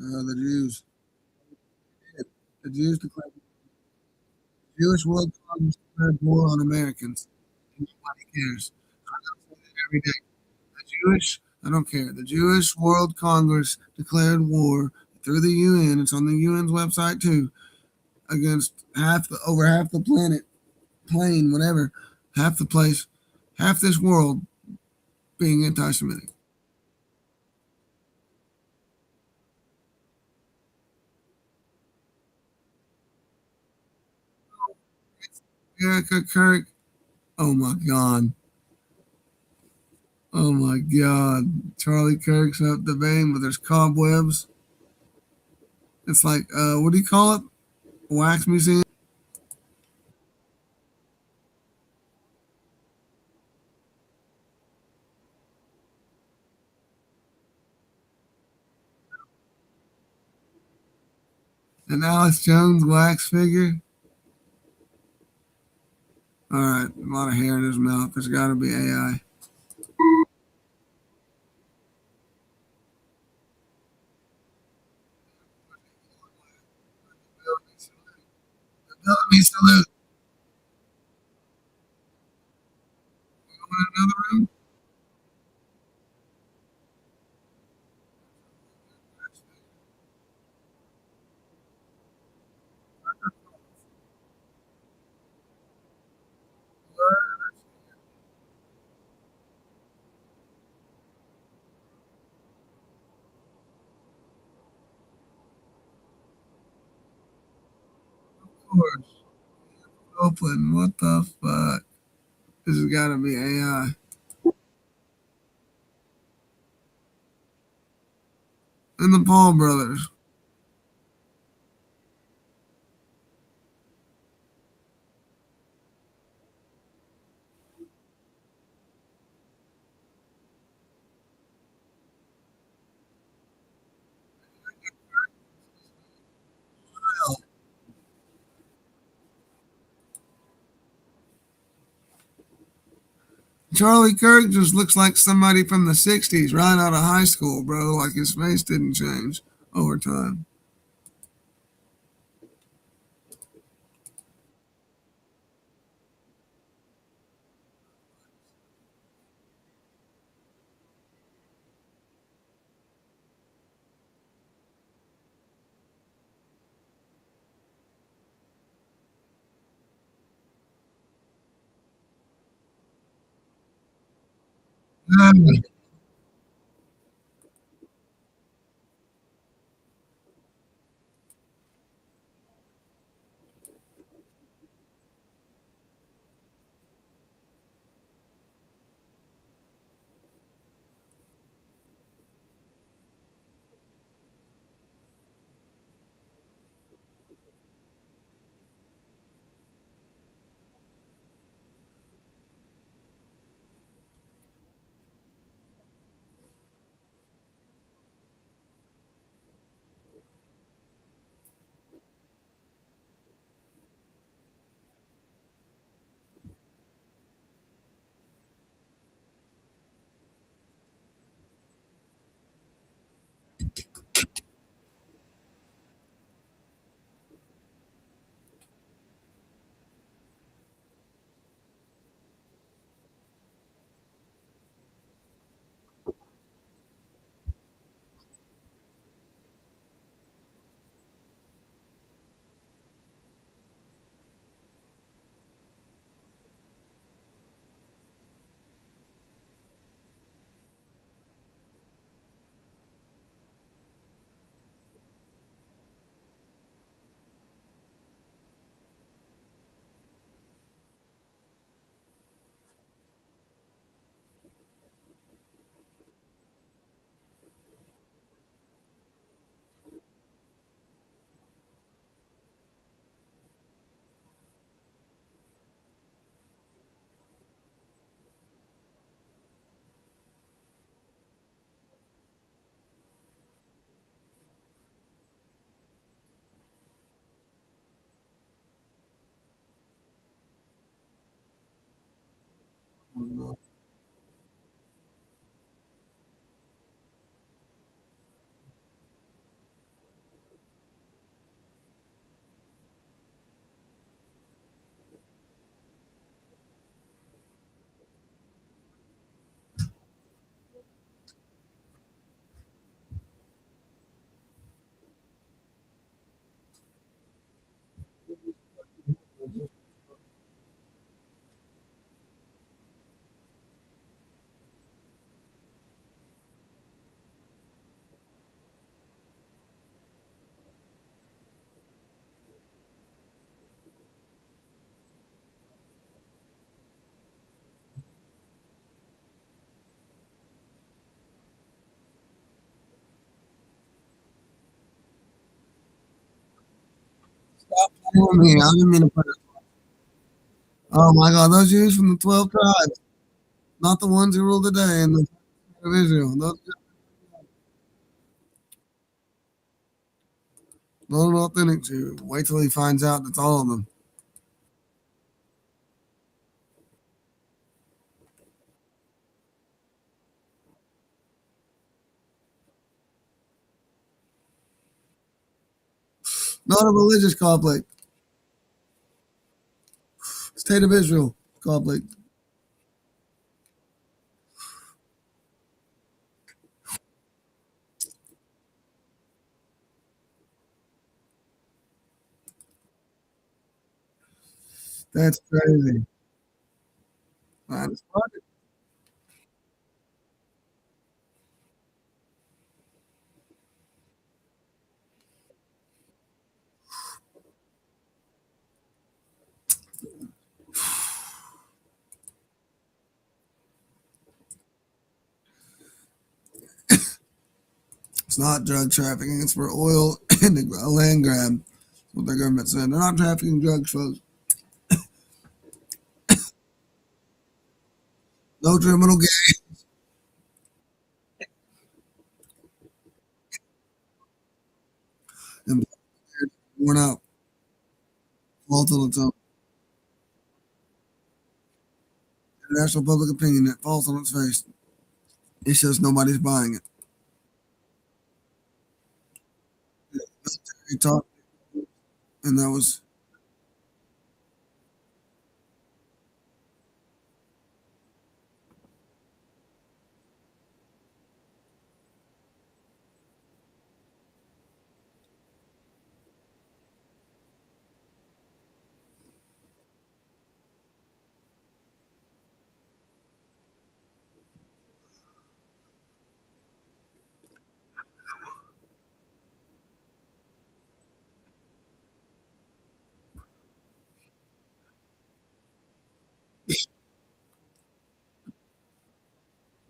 The Jews. The Jews declared Jewish World Congress declared war on Americans. Nobody cares. I say that every day. The Jewish, I don't care. The Jewish World Congress declared war through the UN. It's on the UN's website too, against over half the planet, plane, whatever, half the place, half this world being anti-Semitic. Erica Kirk. Oh my God. Oh my God. Charlie Kirk's up the vein, but there's cobwebs. It's like, what do you call it? Wax museum. An Alex Jones wax figure. All right, a lot of hair in his mouth. There's got to be AI. Bellamy salute. Another room. Of course. Open. What the fuck? This has got to be AI. And the Paul brothers. Charlie Kirk just looks like somebody from the 60s right out of high school, bro. Like his face didn't change over time. Oh, me, I didn't mean to put it. Oh my God, those Jews from the 12 tribes, not the ones who rule today in the of Israel. Those are authentic Jews. Wait till he finds out that's all of them. Not a religious conflict. State of Israel conflict. That's crazy. That's funny. It's not drug trafficking. It's for oil and a land grab. That's what the government said. They're not trafficking drugs, folks. No criminal gang. And worn out. Fault on its own. International public opinion that falls on its face. It shows nobody's buying it. He talked, and that was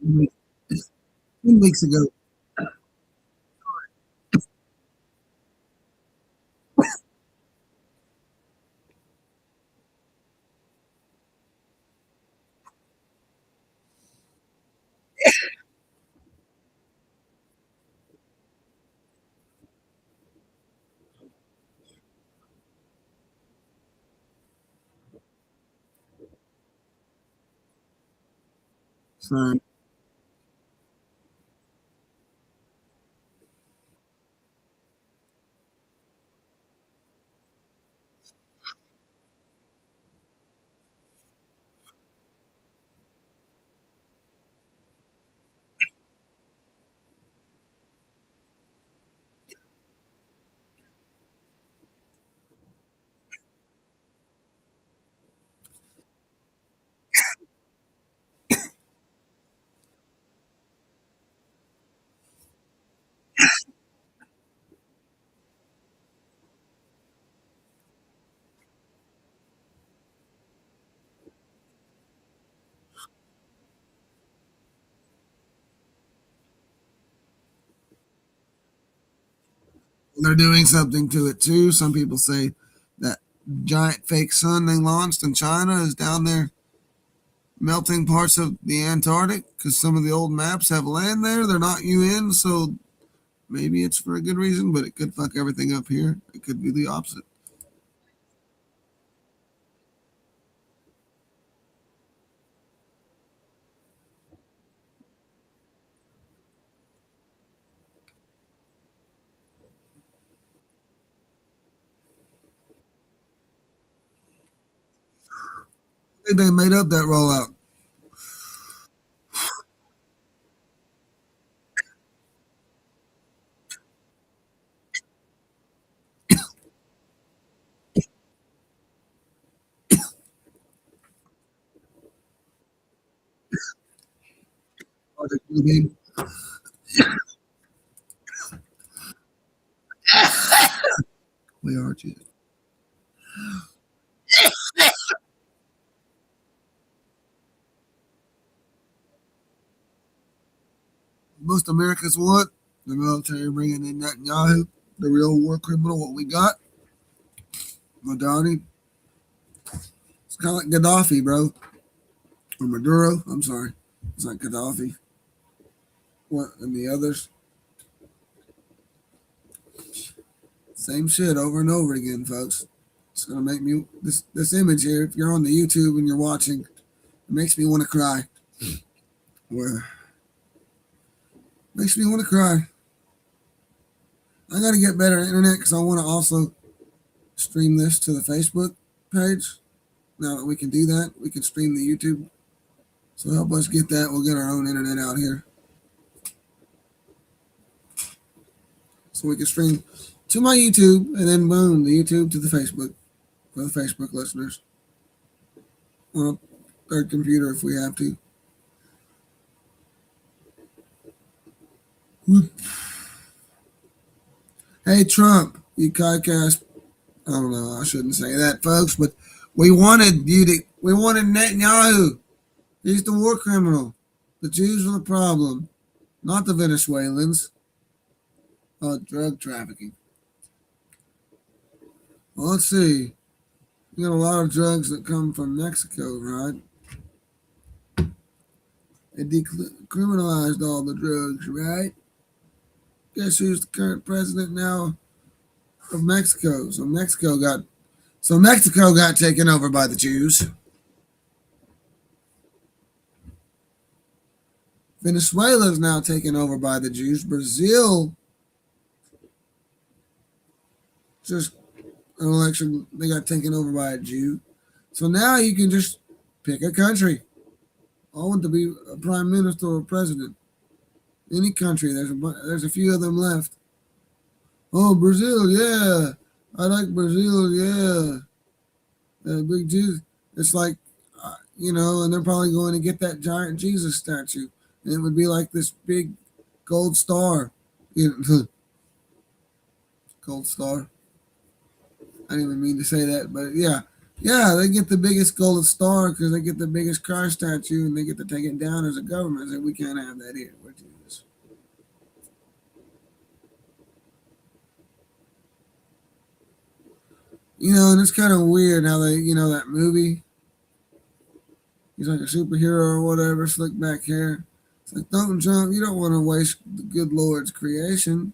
weeks 2 weeks ago. So they're doing something to it too. Some people say that giant fake sun they launched in China is down there melting parts of the Antarctic because some of the old maps have land there. They're not UN, so maybe it's for a good reason, but it could fuck everything up here. It could be the opposite. I think they made up that rollout. Project Bluebeam. We are too. Most Americans want the military bringing in Netanyahu, the real war criminal. What we got, Gaddafi. It's kind of like Gaddafi, bro. Or Maduro. I'm sorry. It's like Gaddafi. What and the others? Same shit over and over again, folks. It's gonna make me this image here. If you're on the YouTube and you're watching, it makes me want to cry. Where makes me want to cry. I gotta get better at internet because I want to also stream this to the Facebook page. Now that we can do that, we can stream the YouTube. So help us get that. We'll get our own internet out here. So we can stream to my YouTube and then boom, the YouTube to the Facebook for the Facebook listeners. On a third computer if we have to. Hey Trump, you podcast. I don't know. I shouldn't say that, folks, but we wanted Netanyahu. He's the war criminal. The Jews are the problem, not the Venezuelans. Drug trafficking. Well, let's see. We got a lot of drugs that come from Mexico, right? They decriminalized all the drugs, right? Guess who's the current president now of Mexico? So Mexico got taken over by the Jews. Venezuela is now taken over by the Jews. Brazil just an election, they got taken over by a Jew. So now you can just pick a country. I want to be a prime minister or a president. Any country. There's a few of them left. Oh, Brazil, yeah. I like Brazil, yeah. Big Jesus. It's like, and they're probably going to get that giant Jesus statue. And it would be like this big gold star. Gold star. I didn't even mean to say that, but yeah. Yeah, they get the biggest gold star because they get the biggest Christ statue and they get to take it down as a government. So we can't have that here. We're Jesus. And it's kind of weird how they, that movie. He's like a superhero or whatever, slick back hair. It's like, don't jump. You don't want to waste the good Lord's creation.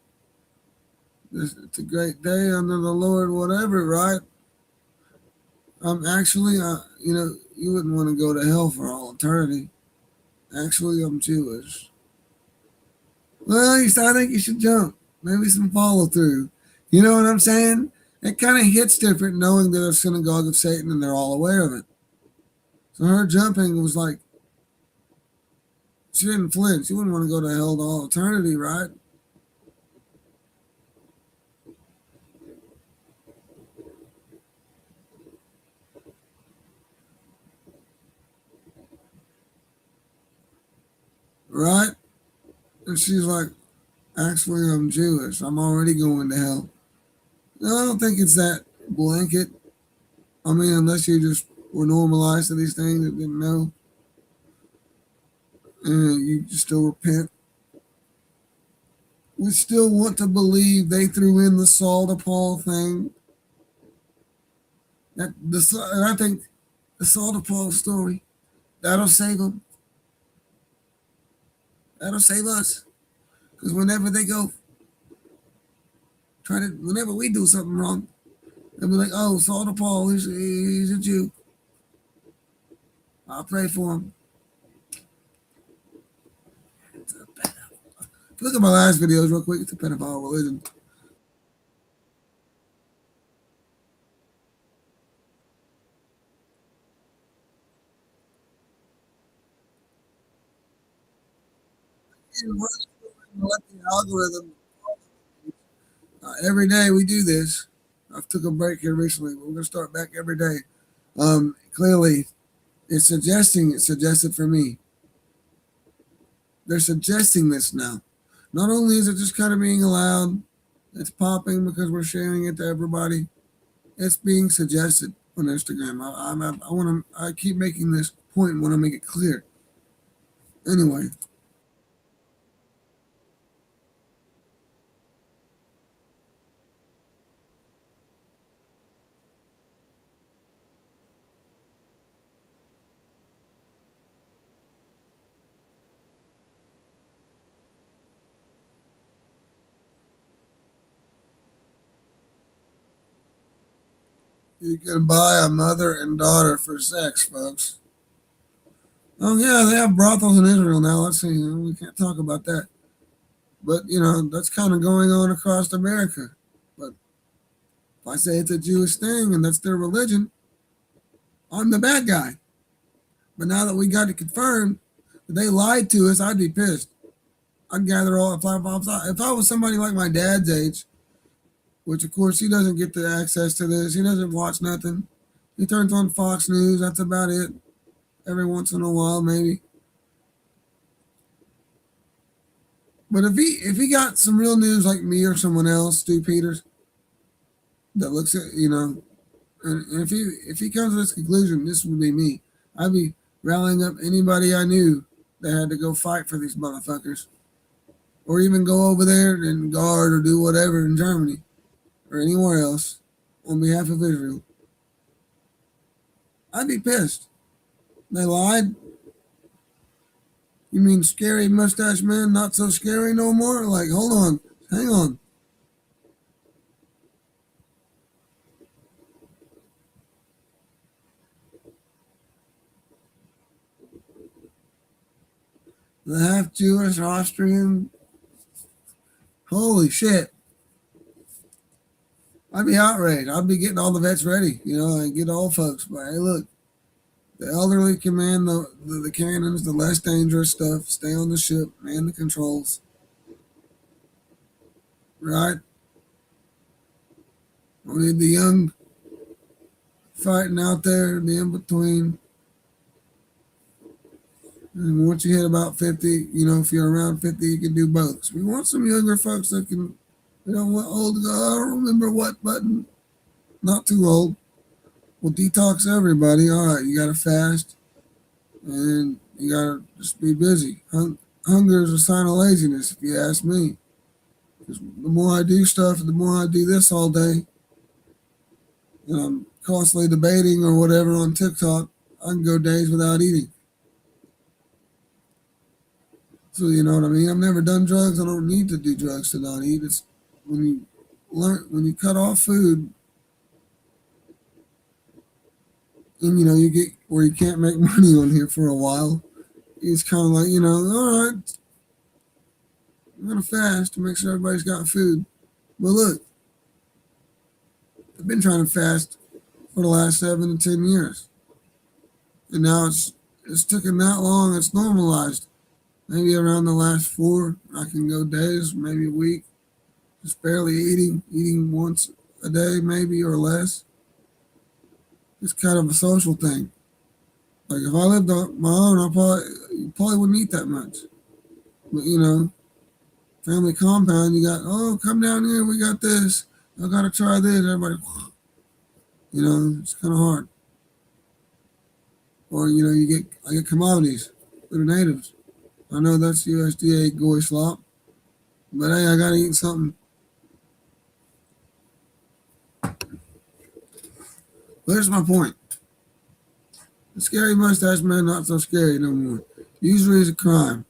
It's a great day under the Lord, whatever, right? Actually, you wouldn't want to go to hell for all eternity. Actually, I'm Jewish. Well, I think you should jump. Maybe some follow through. You know what I'm saying? It kind of hits different knowing they're a synagogue of Satan and they're all aware of it. So her jumping was like, she didn't flinch. She wouldn't want to go to hell to all eternity, right? Right? And she's like, actually, I'm Jewish. I'm already going to hell. No, I don't think it's that blanket. I mean, unless you just were normalized to these things and didn't know. And you still repent. We still want to believe they threw in the Saul to Paul thing. And I think the Saul to Paul story, that'll save them. That'll save us. Because whenever they go, whenever we do something wrong, they'll be like, oh, Saul to Paul, he's a Jew. I'll pray for him. Look at my last videos real quick. It's a pedophile religion. Let the algorithm. Every day we do this. I took a break here recently. We're going to start back every day. Clearly, it's suggested for me. They're suggesting this now. Not only is it just kind of being allowed, it's popping because we're sharing it to everybody. It's being suggested on Instagram. I keep making this point and want to make it clear. Anyway. You can buy a mother and daughter for sex, folks. Oh yeah, they have brothels in Israel now. Let's see. We can't talk about that. But that's kind of going on across America. But if I say it's a Jewish thing and that's their religion, I'm the bad guy. But now that we got it confirmed that they lied to us, I'd be pissed. I'd gather all. If I was somebody like my dad's age, which of course he doesn't get the access to this, he doesn't watch nothing. He turns on Fox News. That's about it. Every once in a while, maybe. But if he got some real news like me or someone else, Stu Peters, that looks at and if he comes to this conclusion, this would be me. I'd be rallying up anybody I knew that had to go fight for these motherfuckers, or even go over there and guard or do whatever in Germany or anywhere else on behalf of Israel. I'd be pissed. They lied. You mean scary mustache man not so scary no more? Like, hold on, hang on. The half Jewish Austrian. Holy shit. I'd be outraged. I'd be getting all the vets ready, and get all folks. But hey, look, the elderly command the cannons, the less dangerous stuff. Stay on the ship, man the controls. Right? We need the young fighting out there, the in between. And once you hit about 50, if you're around 50, you can do both. So we want some younger folks that can, we don't want old to go, I don't remember what button. Not too old. Well, detox everybody. All right, you got to fast. And you got to just be busy. Hunger is a sign of laziness, if you ask me. Because the more I do stuff, the more I do this all day, and I'm constantly debating or whatever on TikTok, I can go days without eating. So you know what I mean? I've never done drugs. I don't need to do drugs to not eat. It's when you cut off food, and you get where you can't make money on here for a while. It's kind of like, all right, I'm gonna fast to make sure everybody's got food. But look, I've been trying to fast for the last 7 to 10 years, and now it's taken that long. It's normalized. Maybe around the last 4, I can go days, maybe a week, just barely eating once a day, maybe or less. It's kind of a social thing. Like if I lived on my own, I probably wouldn't eat that much. But family compound, you got, oh, come down here, we got this. I gotta try this. Everybody, it's kind of hard. Or I get commodities for the natives. I know that's USDA goy slop, but hey, I gotta eat something. But here's my point. The scary mustache man, not so scary no more. Usually it's a crime.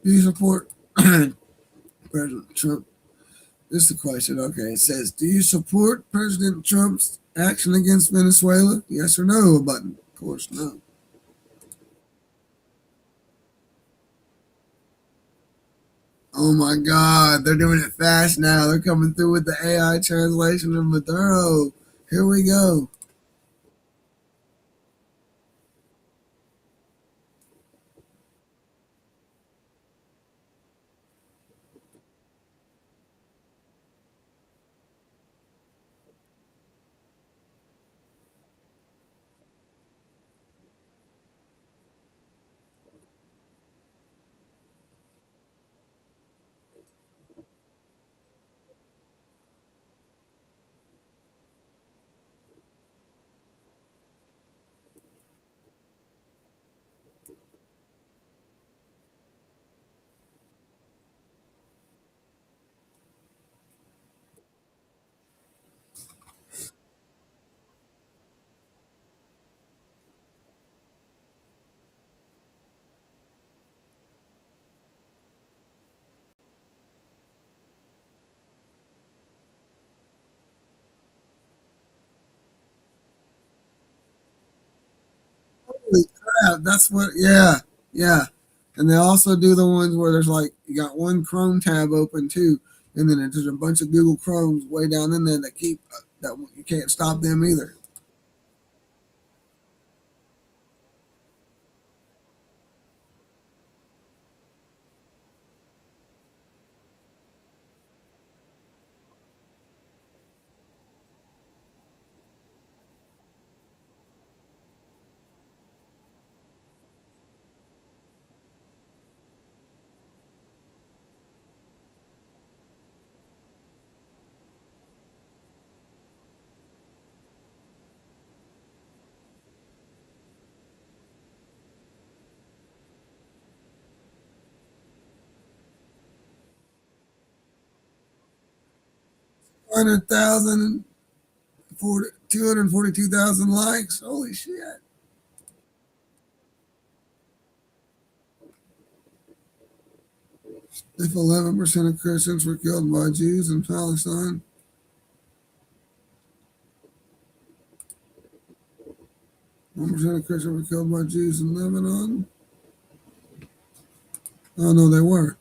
Do you support President Trump? This is the question. Okay, it says, do you support President Trump's action against Venezuela? Yes or no? A button. Of course, no. Oh my God, they're doing it fast now. They're coming through with the AI translation of Maduro. Here we go. Holy crap! That's what. Yeah, yeah. And they also do the ones where there's like you got one Chrome tab open too, and then there's a bunch of Google Chromes way down in there that keep that you can't stop them either. 100,000 242,000 likes. Holy shit! If 11% of Christians were killed by Jews in Palestine, 1% of Christians were killed by Jews in Lebanon. Oh no, they were.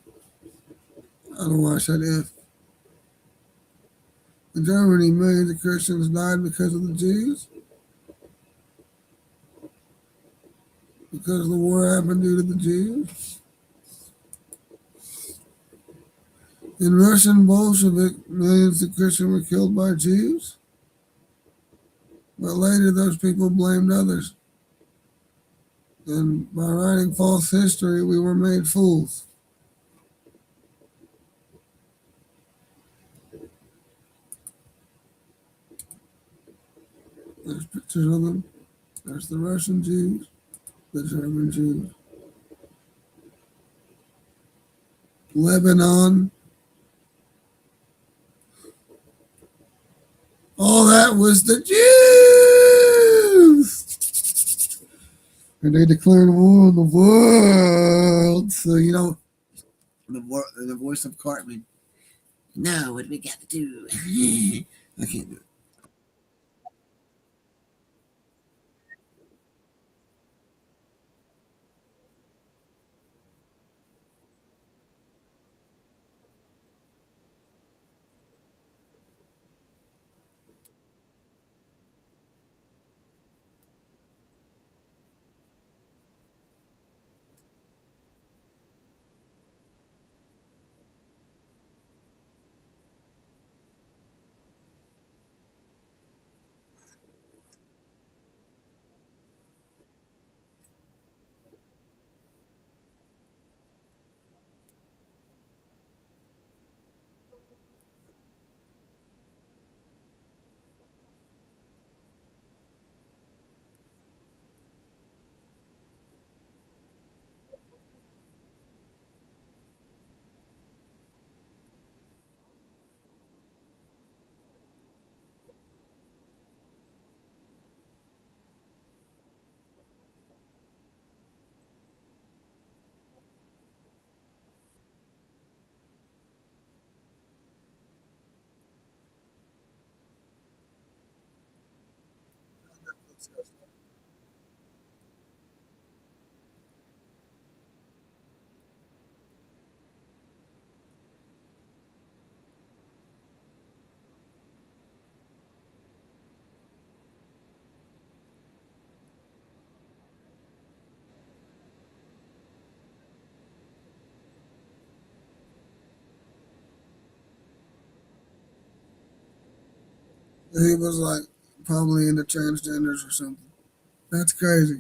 I don't know why I said if. In Germany, millions of Christians died because of the Jews. Because the war happened due to the Jews. In Russian Bolshevik, millions of Christians were killed by Jews. But later, those people blamed others. And by writing false history, we were made fools. There's pictures of them. There's the Russian Jews, the German Jews. Lebanon. All that was the Jews. And they declared war on the world. So, the voice of Cartman. Now, what do we got to do? I can't do it. He was like probably into transgenders or something. That's crazy.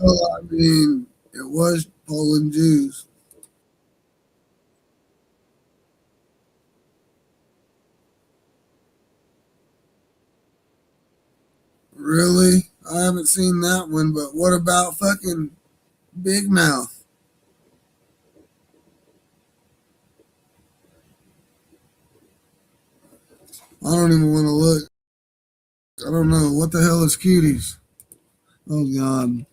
Well, I mean, it was Poland Jews. Really? I haven't seen that one, but what about fucking Big Mouth? I don't even want to look. I don't know. What the hell is cuties? Oh, God.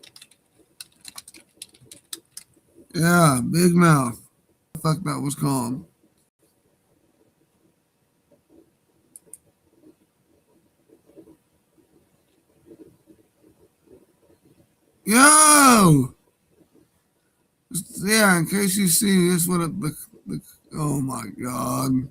Yeah, Big Mouth. The fuck that was called. Yo! Yeah, in case you see this, what the oh my God.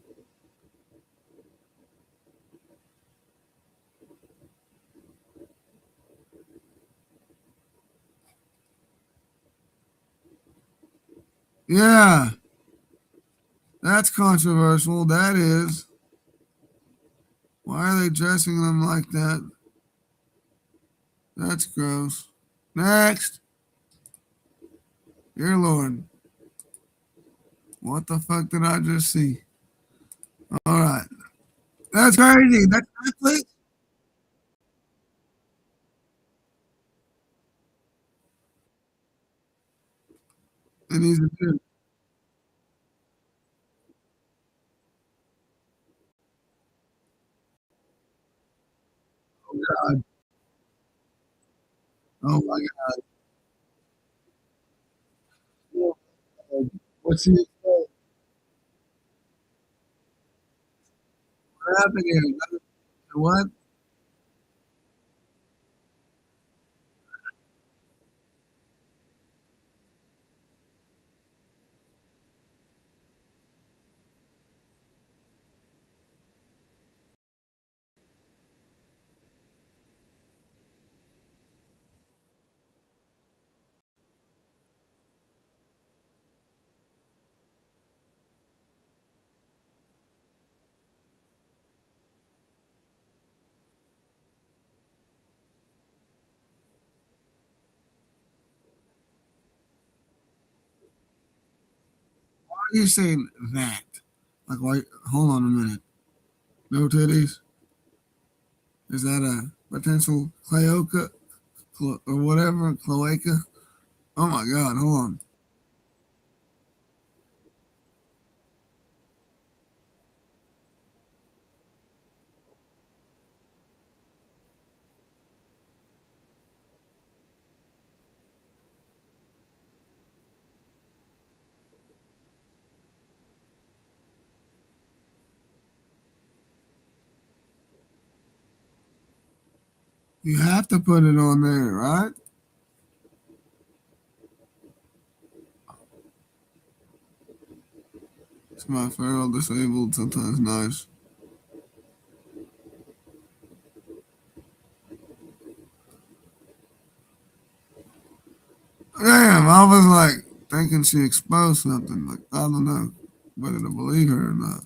Yeah, that's controversial. That is. Why are they dressing them like that? That's gross. Next. Dear Lord. What the fuck did I just see? All right. That's crazy. That's Netflix. And he's a dude. Oh, God. Oh, my God. What's he? What happened here? What? Why are you saying that? Like, why? Hold on a minute. No titties? Is that a potential cloaca or whatever? Cloaca? Oh my God, hold on. You have to put it on there, right? It's my feral disabled, sometimes nice. Damn, I was like thinking she exposed something. Like, I don't know whether to believe her or not.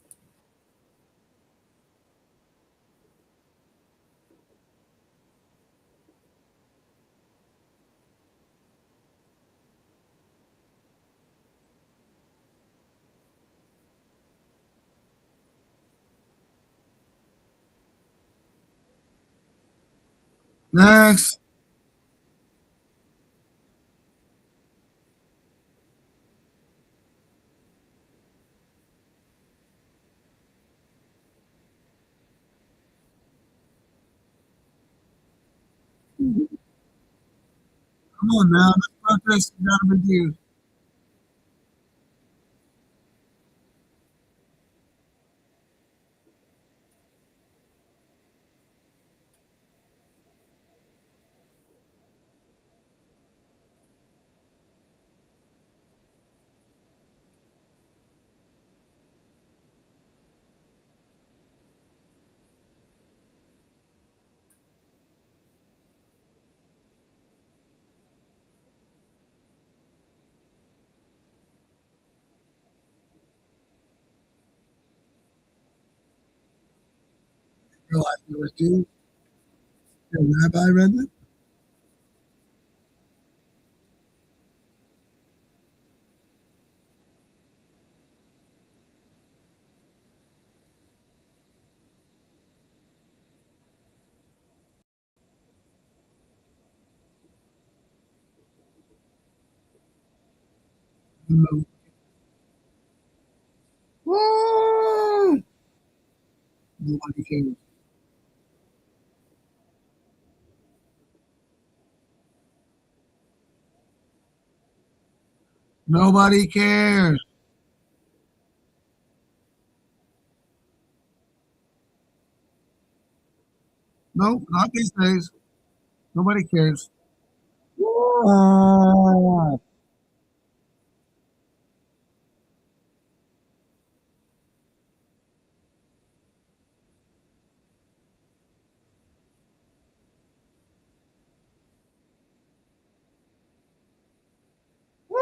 Next. Come on now. This protest has got to be used. Your life was due. The rabbi read it. No. Woo! Nobody cares. Nobody cares. Nope, not these days. Nobody cares. Woo! Woo!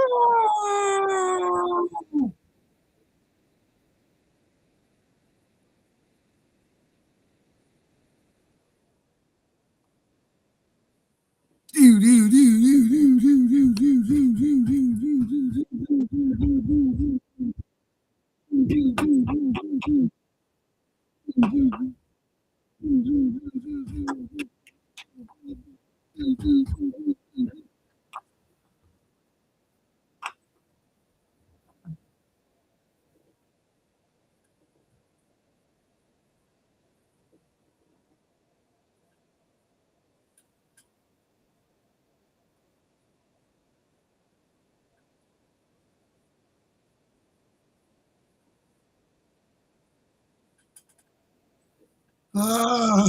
Ah,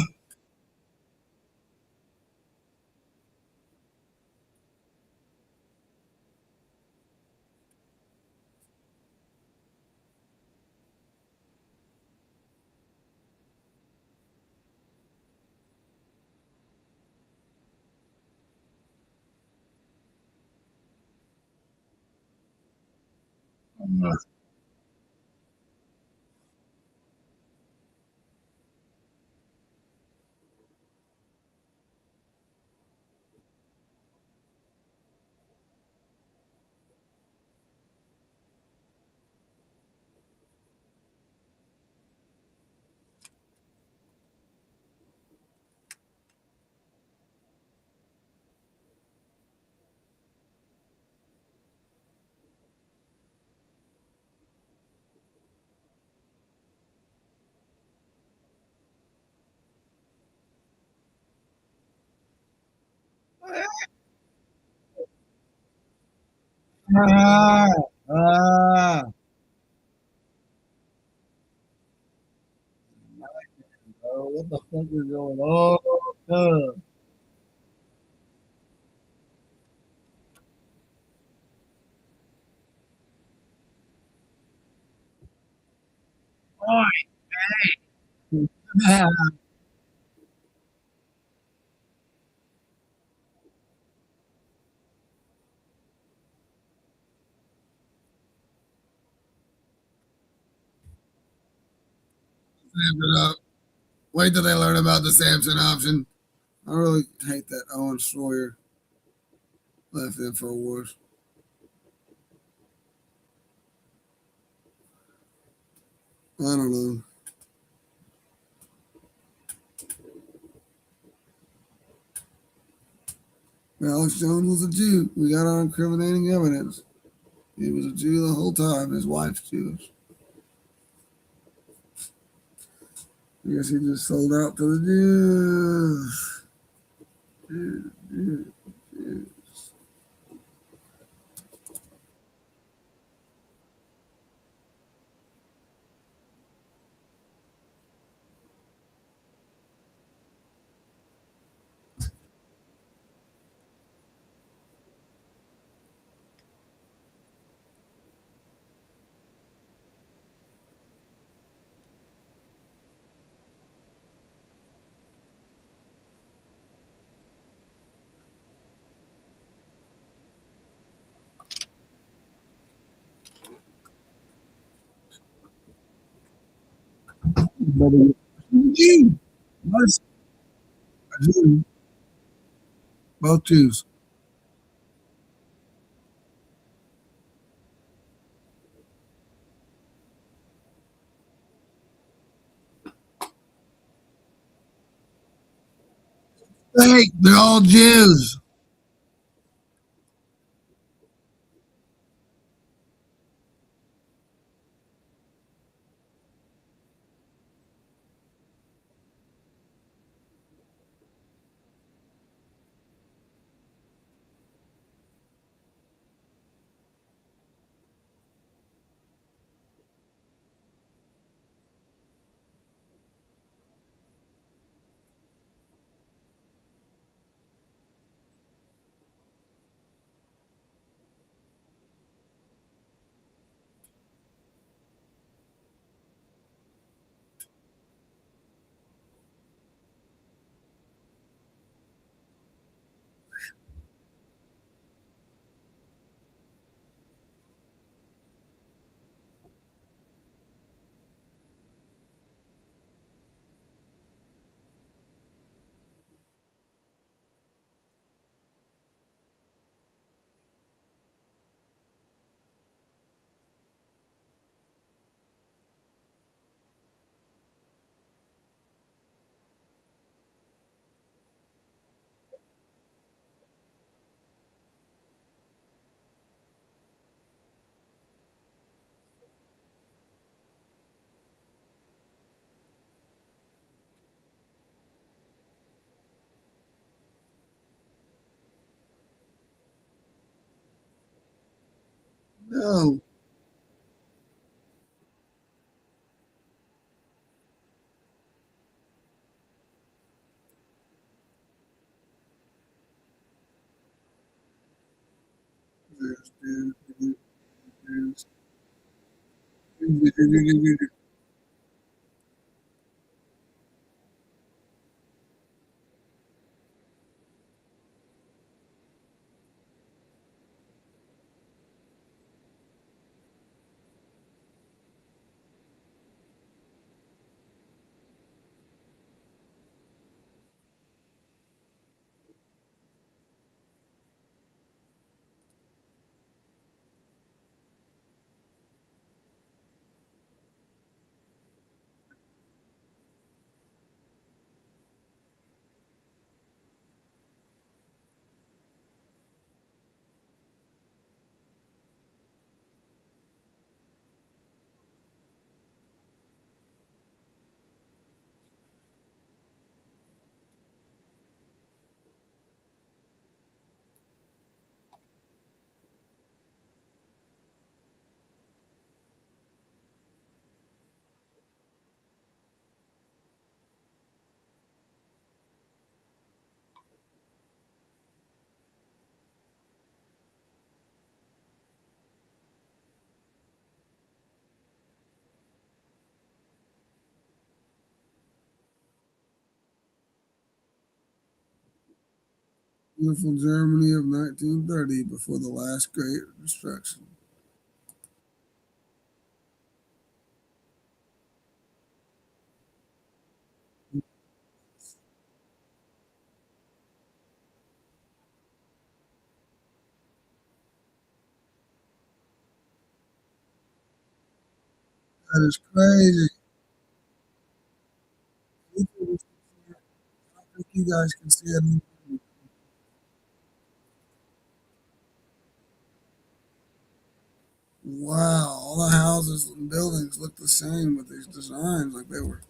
Ah, ah, bro, what the fuck is going on? Wait till they learn about the Samson option. I really hate that Owen Sawyer left InfoWars. I don't know. Alex Jones was a Jew. We got our incriminating evidence. He was a Jew the whole time. His wife's Jewish. I guess he just sold out to the Jews. Jews, Jews, Jews. But he was a Jew. Was a Jew. Both Jews. Fake. They're all Jews. No. Jews, Jews, Jews, Jews. Beautiful Germany of 1930 before the last great destruction. That is crazy. I think you guys can see it. Wow, all the houses and buildings look the same with these designs like they were.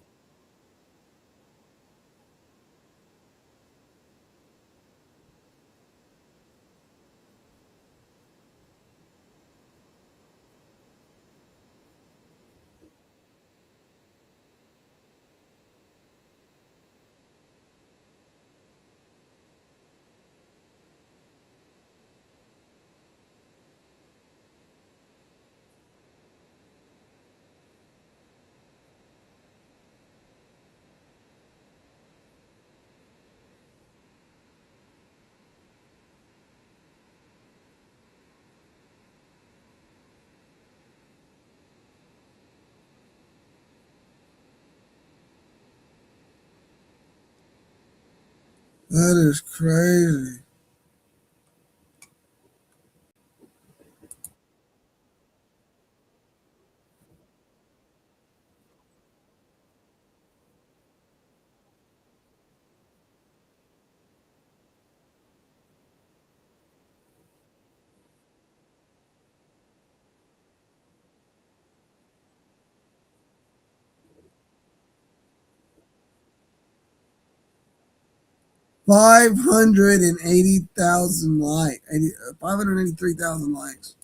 That is crazy. 580,000 likes, 583,000 likes.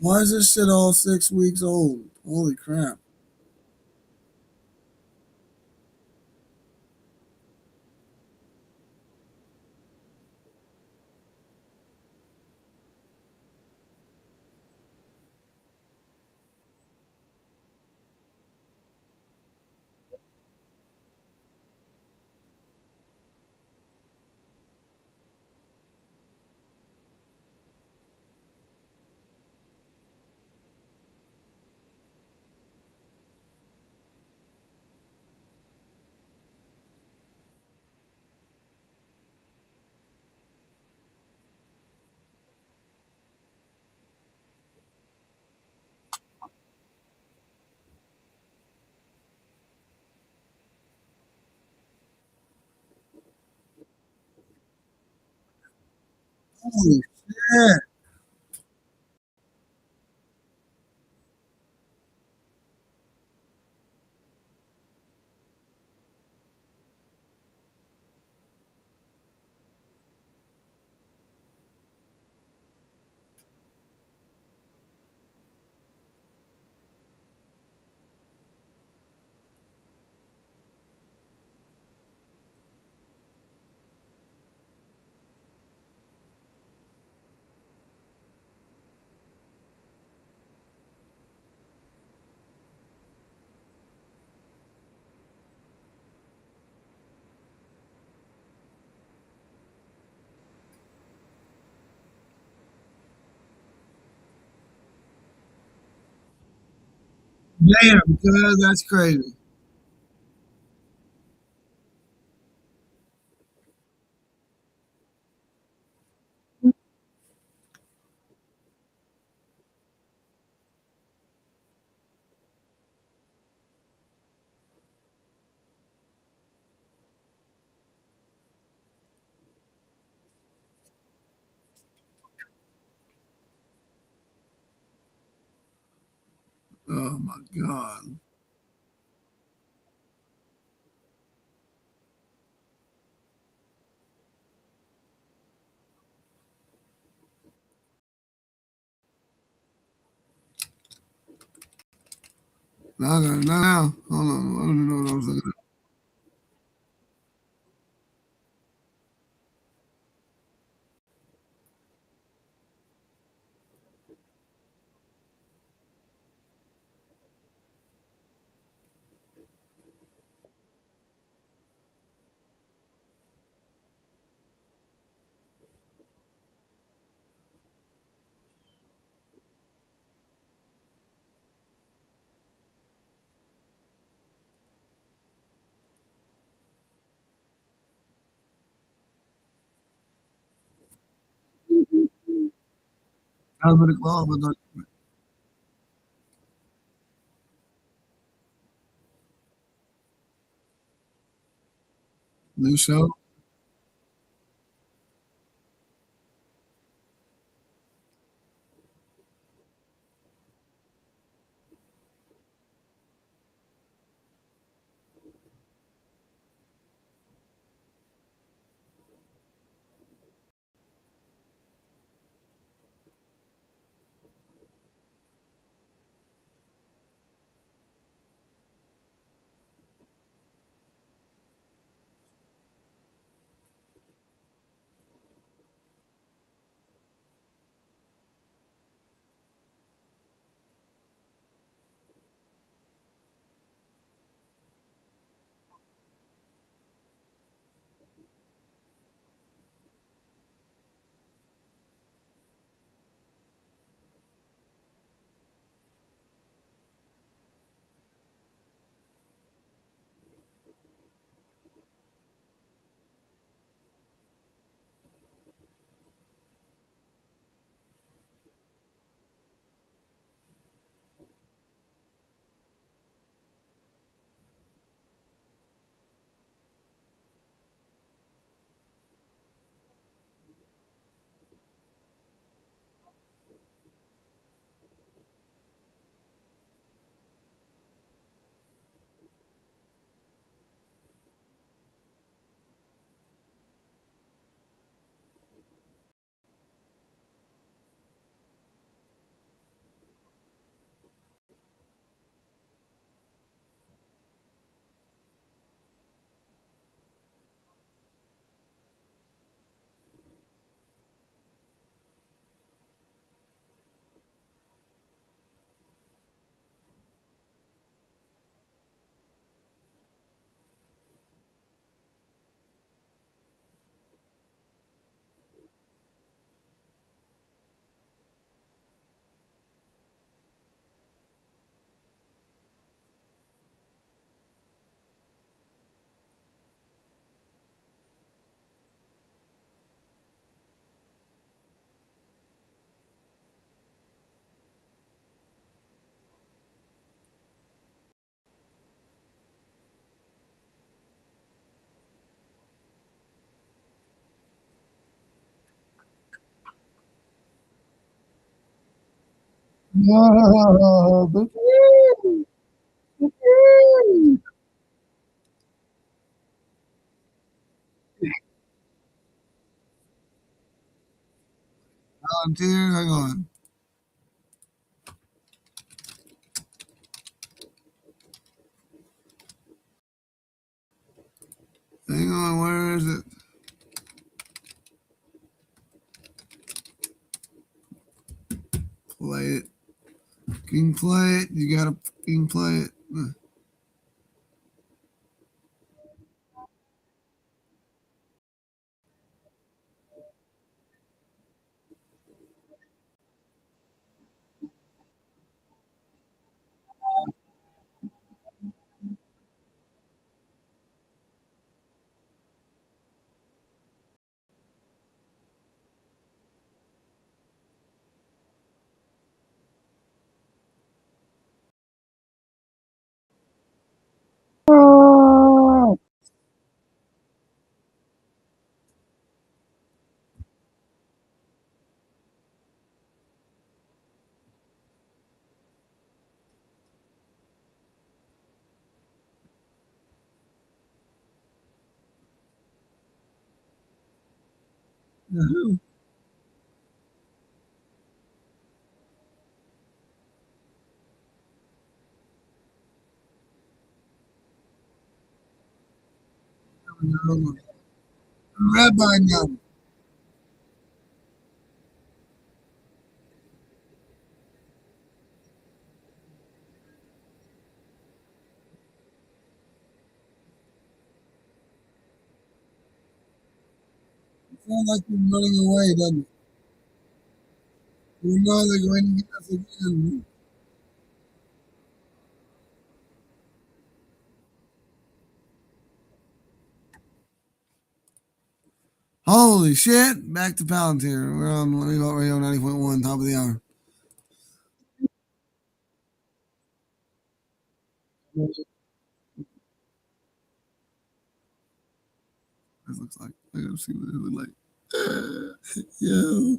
Why is this shit all 6 weeks old? Holy crap. Holy shit. Damn, cuz that's crazy. Oh my god. Now, now, hold on. I don't know what I was looking at. Out of the club, but the new show. No, but volunteers, hang on. Hang on, where is it? Play it. Fucking play it. You gotta fucking play it. Uh-huh. No. Rabbi now. Sounds like you're running away, doesn't it? You know they're going to get us again. Holy shit! Back to Palantir. We're on Remote Radio 90.1, top of the hour. This looks like. I gotta see what it look like. Yo.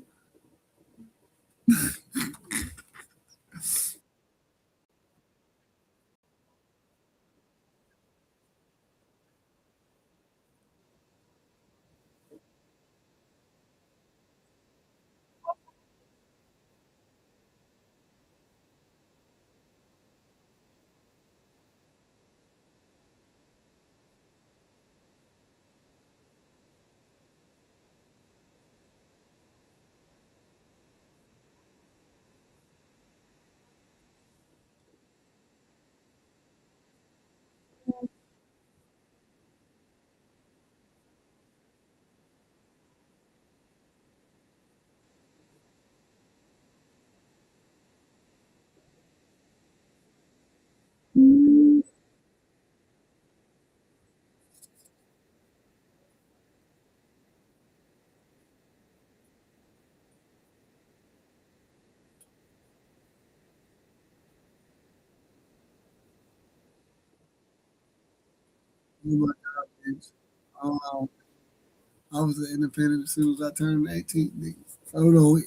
Oh my god, bitch. Oh, wow. I was an independent as soon as I turned 18. Oh no,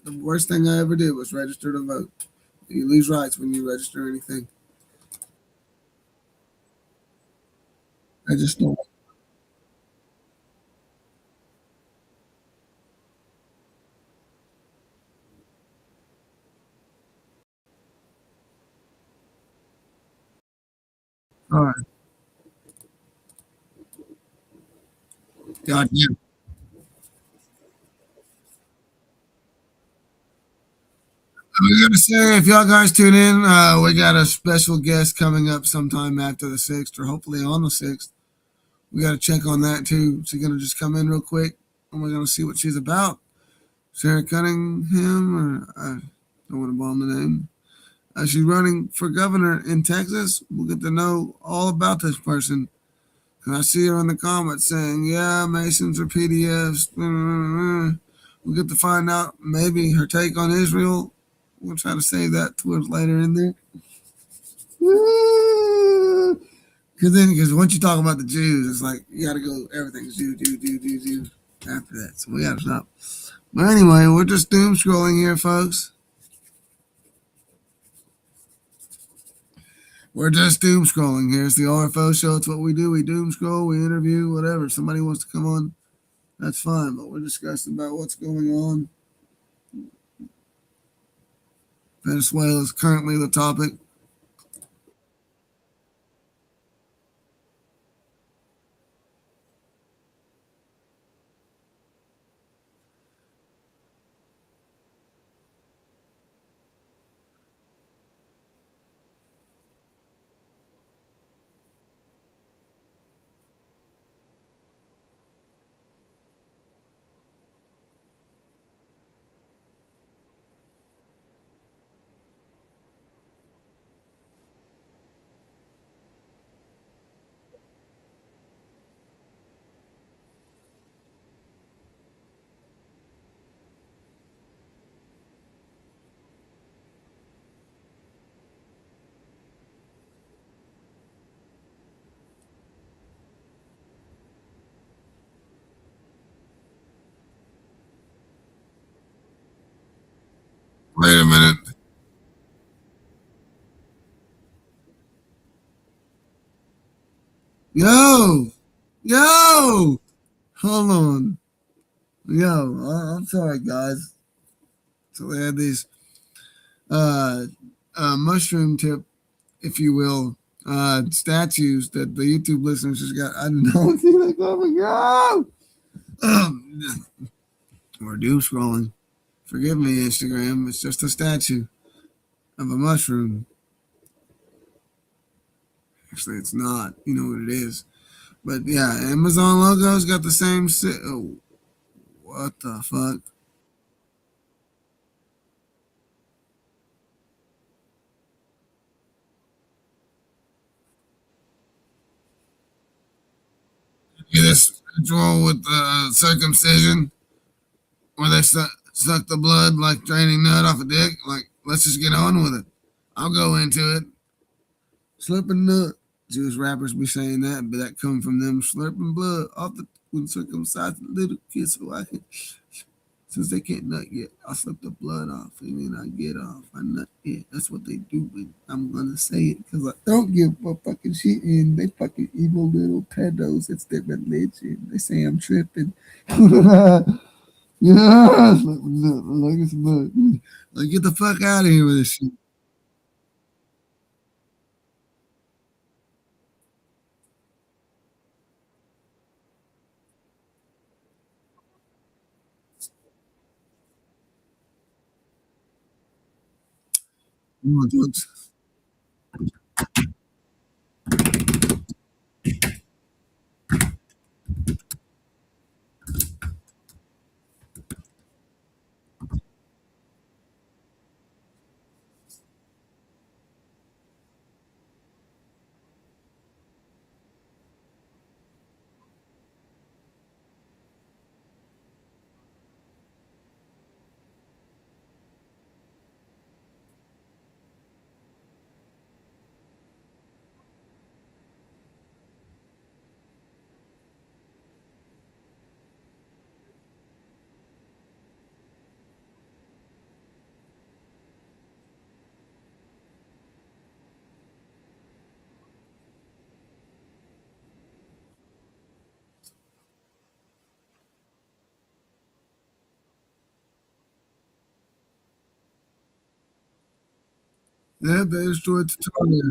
the worst thing I ever did was register to vote. You lose rights when you register anything. I just don't. All right. God damn. We gotta say, if y'all guys tune in, we got a special guest coming up sometime after the 6th, or hopefully on the 6th. We gotta check on that too. She's gonna just come in real quick, and we're gonna see what she's about. Sarah Cunningham, or I don't want to bomb the name. She's running for governor in Texas. We'll get to know all about this person. And I see her in the comments saying, "Yeah, Masons are PDFs." We'll get to find out maybe her take on Israel. We'll try to save that towards later in there. Because once you talk about the Jews, it's like you got to go. Everything's Jew, Jew, Jew, Jew, Jew. After that, so we got to stop. But anyway, we're just doom scrolling here, folks. We're just doom scrolling here. It's the RFO show. It's what we do. We doom scroll. We interview. Whatever. If somebody wants to come on, that's fine. But we're discussing about what's going on. Venezuela is currently the topic. Wait a minute. Yo, yo, hold on. Yo, I'm sorry, guys. So they had these uh, mushroom tip, if you will, statues that the YouTube listeners just got. I don't know. See, like, oh my god. Or doom scrolling. Forgive me, Instagram. It's just a statue of a mushroom. Actually, it's not. You know what it is. But yeah, Amazon logo's got the same. Oh, what the fuck? Yeah, this ritual with the circumcision where they suck the blood like draining nut off a dick. Like, let's just get on with it. I'll go into it. Slurping nut. Jewish rappers be saying that, but that come from them slurping blood off the uncircumcised little kids so I can. Since they can't nut yet, I slip the blood off and then I get off. I nut it. That's what they do. And I'm gonna say it because I don't give a fucking shit. And they fucking evil little pedos. It's their religion. They say I'm tripping. Yeah, like it's mud. Like, get the fuck out of here with this shit. Yeah, they destroyed the target.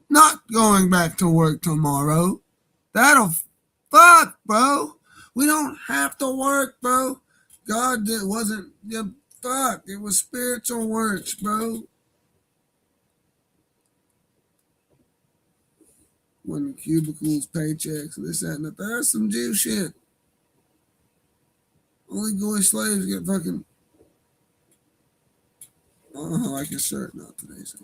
Not going back to work tomorrow. That'll fuck, bro. We don't have to work, bro. God did, wasn't yeah, fuck. It was spiritual works, bro. When cubicles, paychecks, this, that, and the third. That's some Jew shit. Only goy slaves get fucking. Oh, I like your shirt. Not today. So.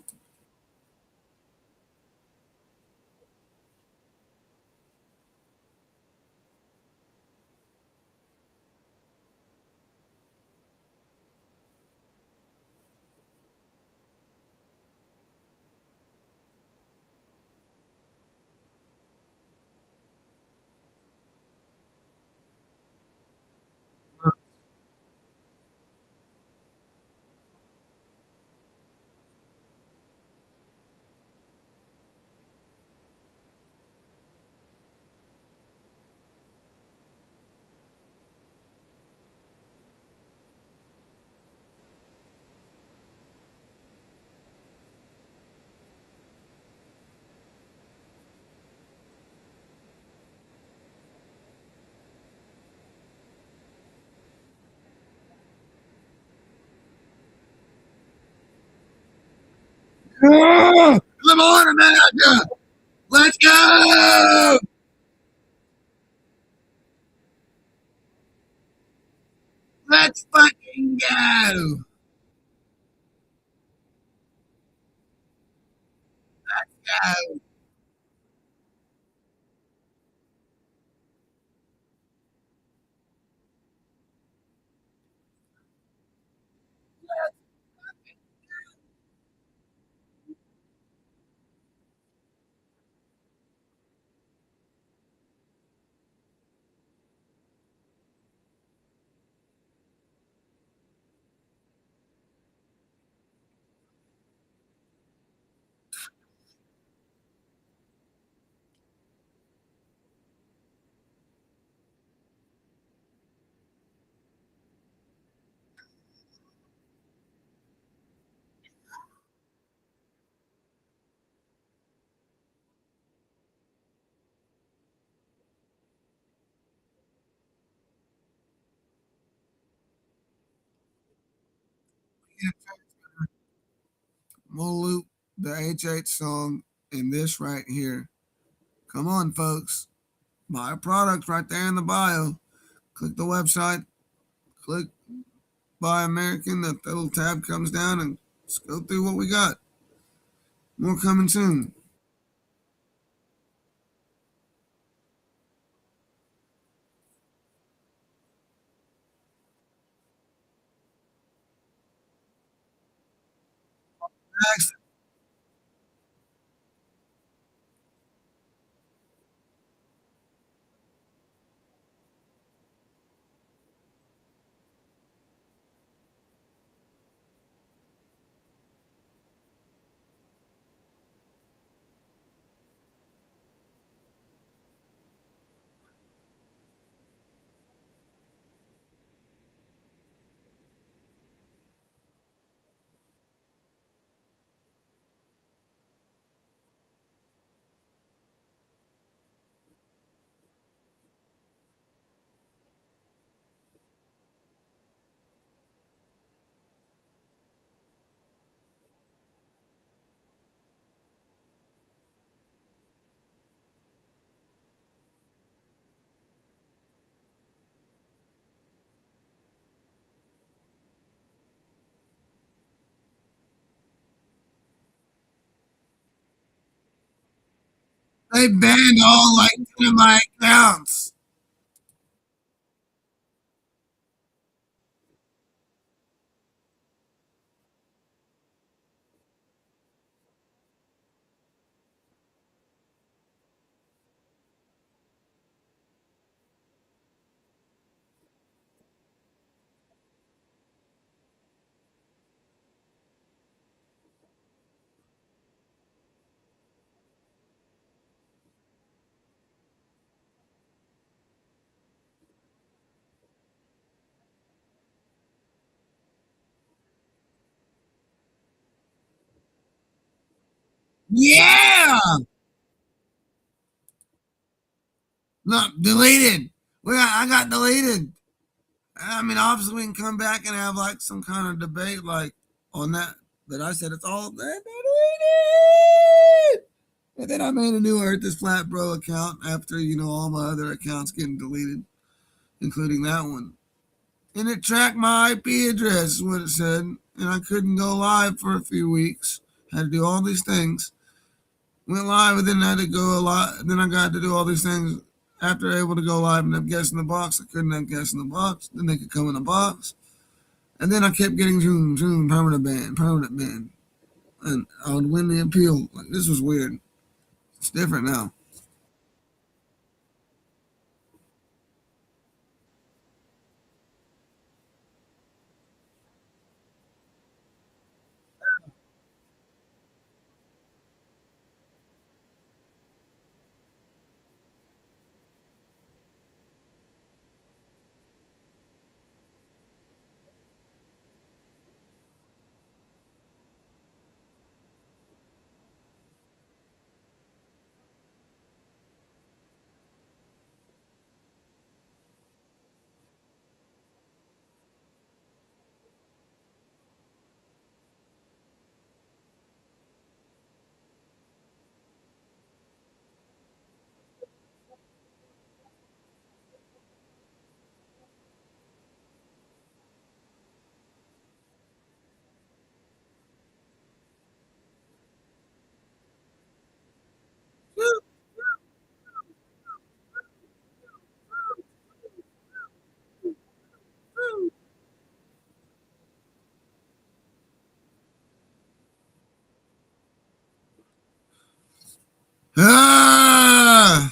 Oh, come on, America! Let's go! Let's fucking go! Go! I'm gonna loop the H8 song in this right here. Come on, folks. Buy a product right there in the bio. Click the website. Click Buy American. That little tab comes down and let's go through what we got. More coming soon. Next, they banned all like 10 of my accounts. Yeah! Look, deleted. I got deleted. I mean, obviously, we can come back and have like some kind of debate like on that. But I said it's all they're deleted. And then I made a new Earth is Flat Bro account after, all my other accounts getting deleted, including that one. And it tracked my IP address, is what it said. And I couldn't go live for a few weeks. Had to do all these things. Went live and then I had to go a lot. Then I got to do all these things after able to go live and have guests in the box. I couldn't have guests in the box. Then they could come in the box. And then I kept getting Zoom, permanent ban. And I would win the appeal. Like, this was weird. It's different now. Ah!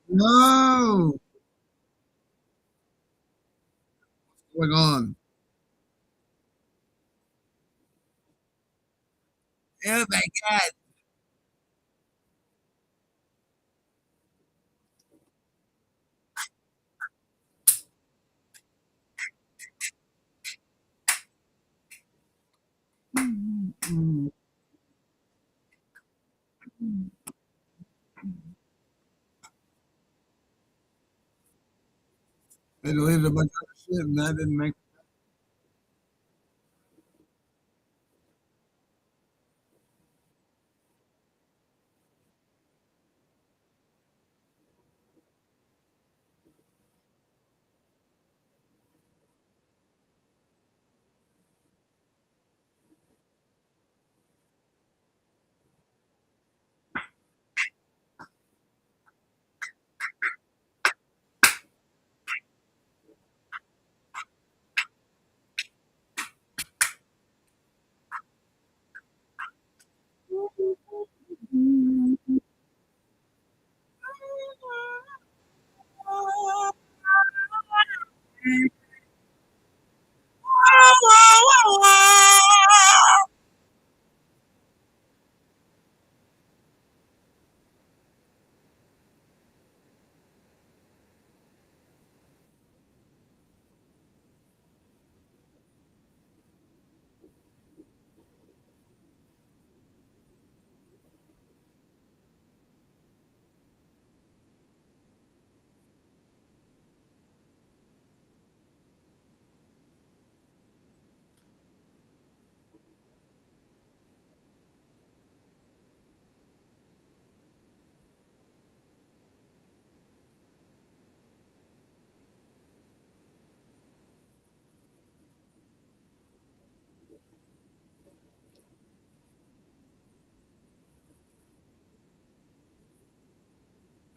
No! What's going on? Oh my god. They deleted a bunch of shit and that didn't make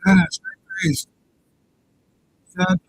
sense. Face. Sad.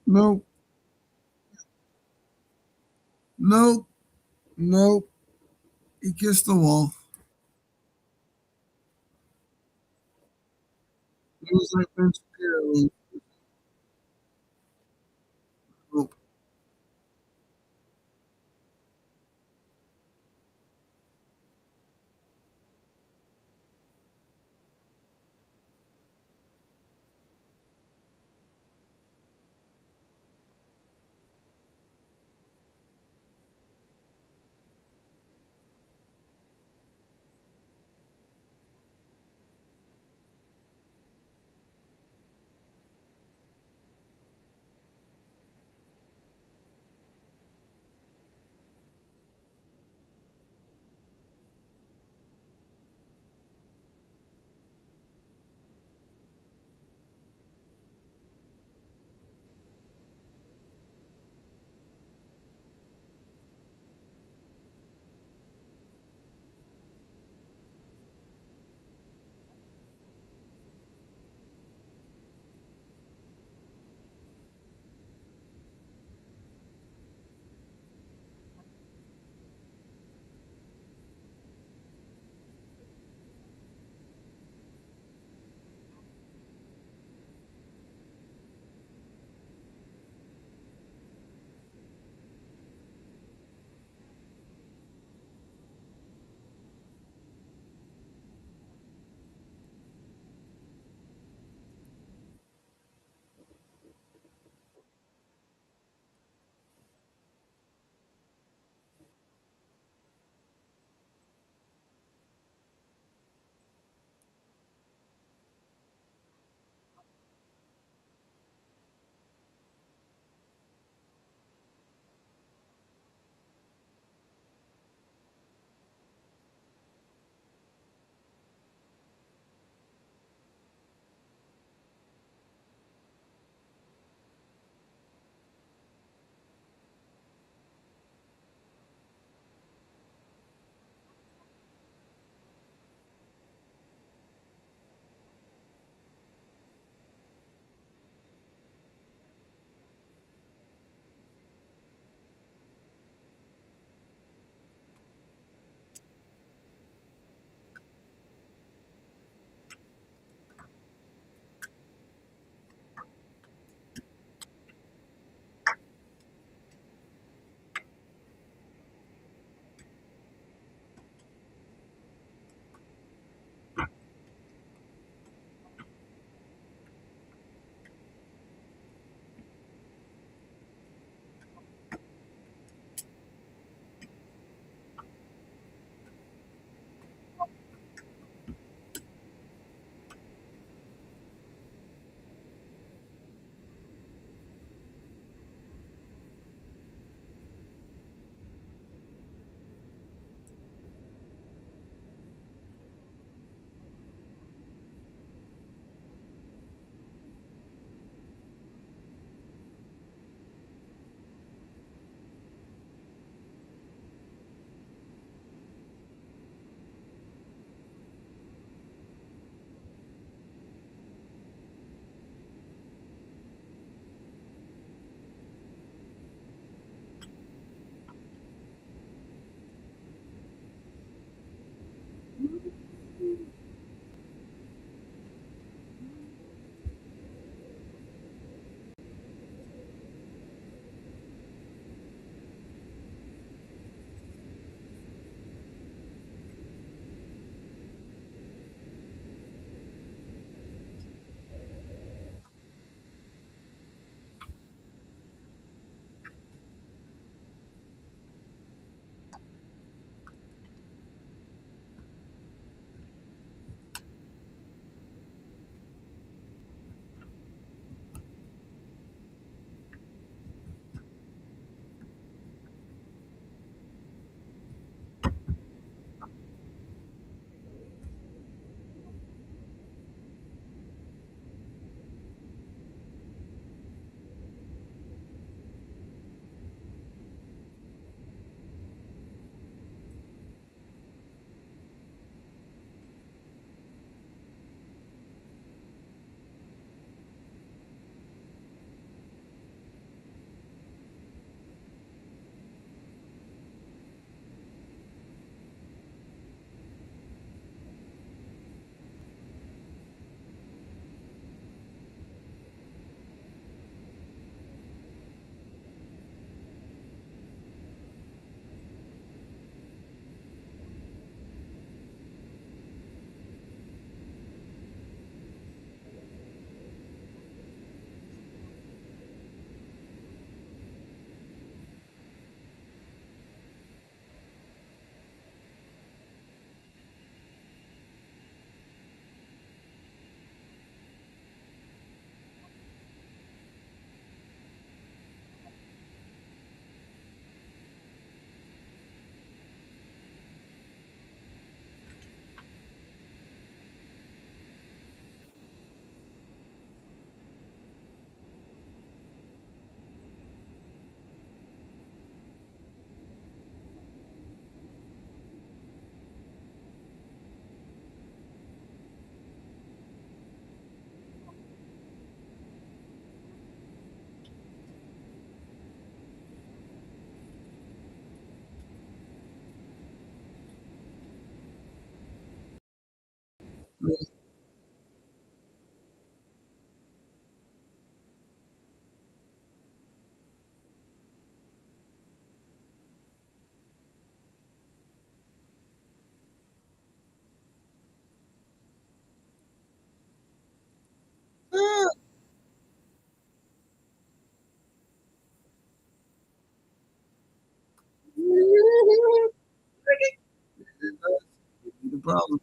No. Nope. Nope. He kissed the wall. It was like Ben Shapiro. Nope. The problem.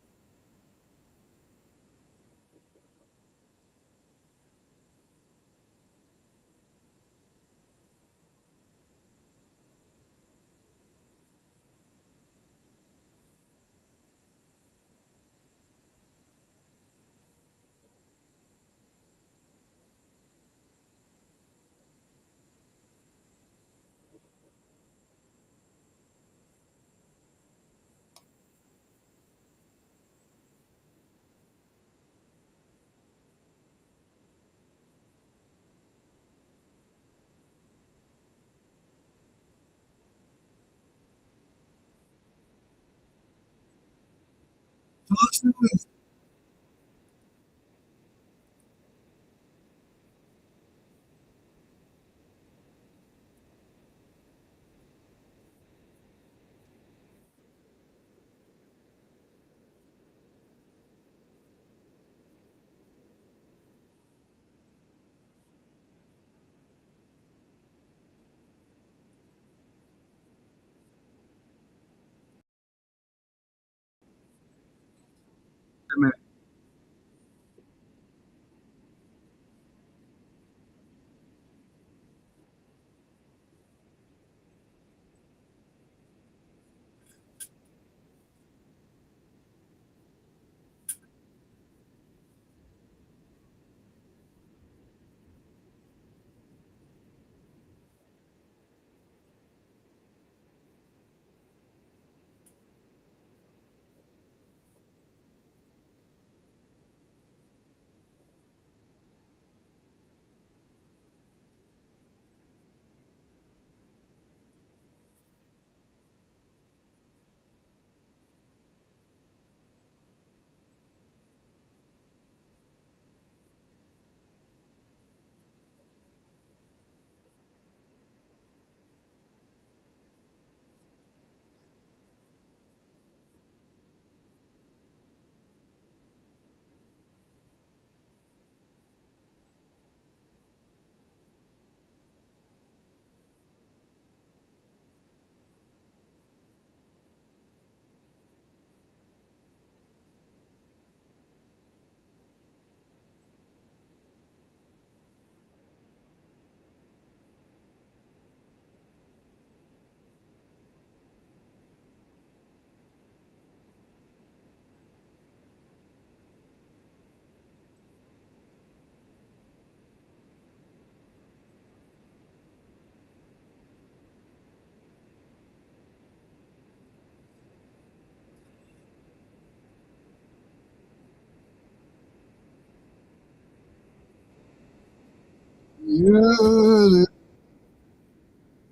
Yeah,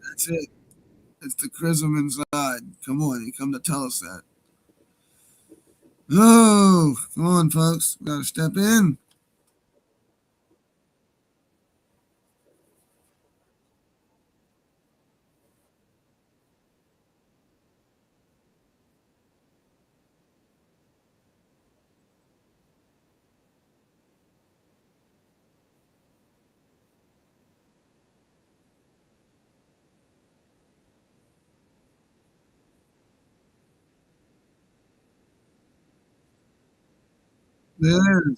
that's it. It's the chrism inside. Come on, you come to tell us that. Oh, come on, folks. We gotta step in. There.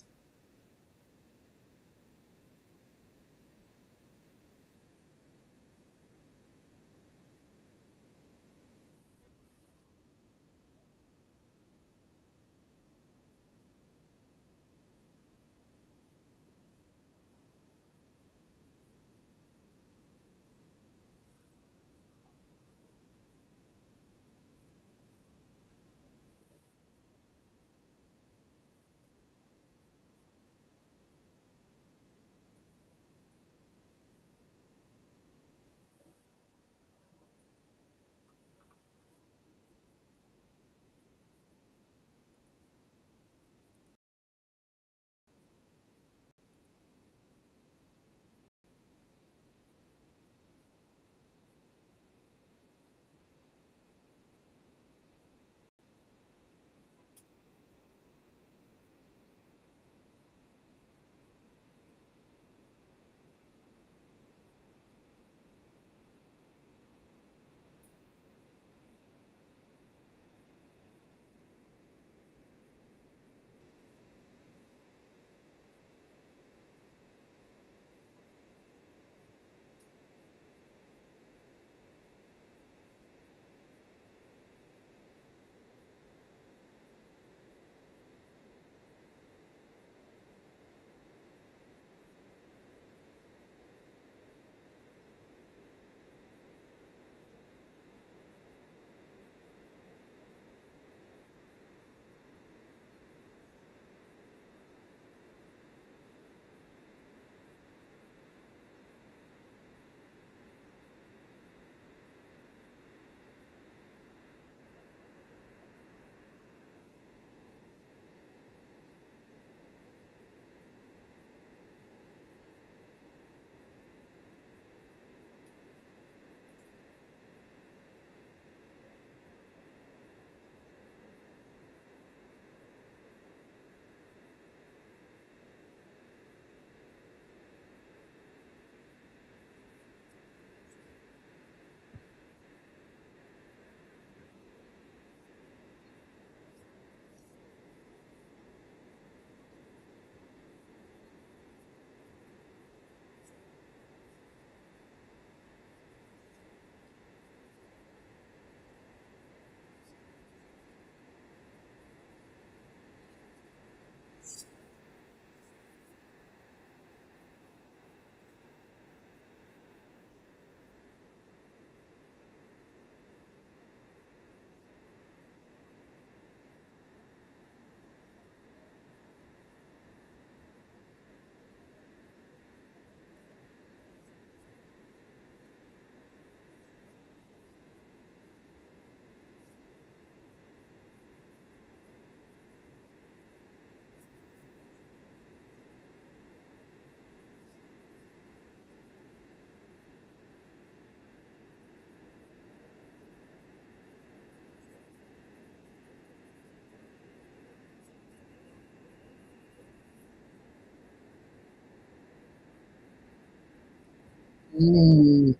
Mm,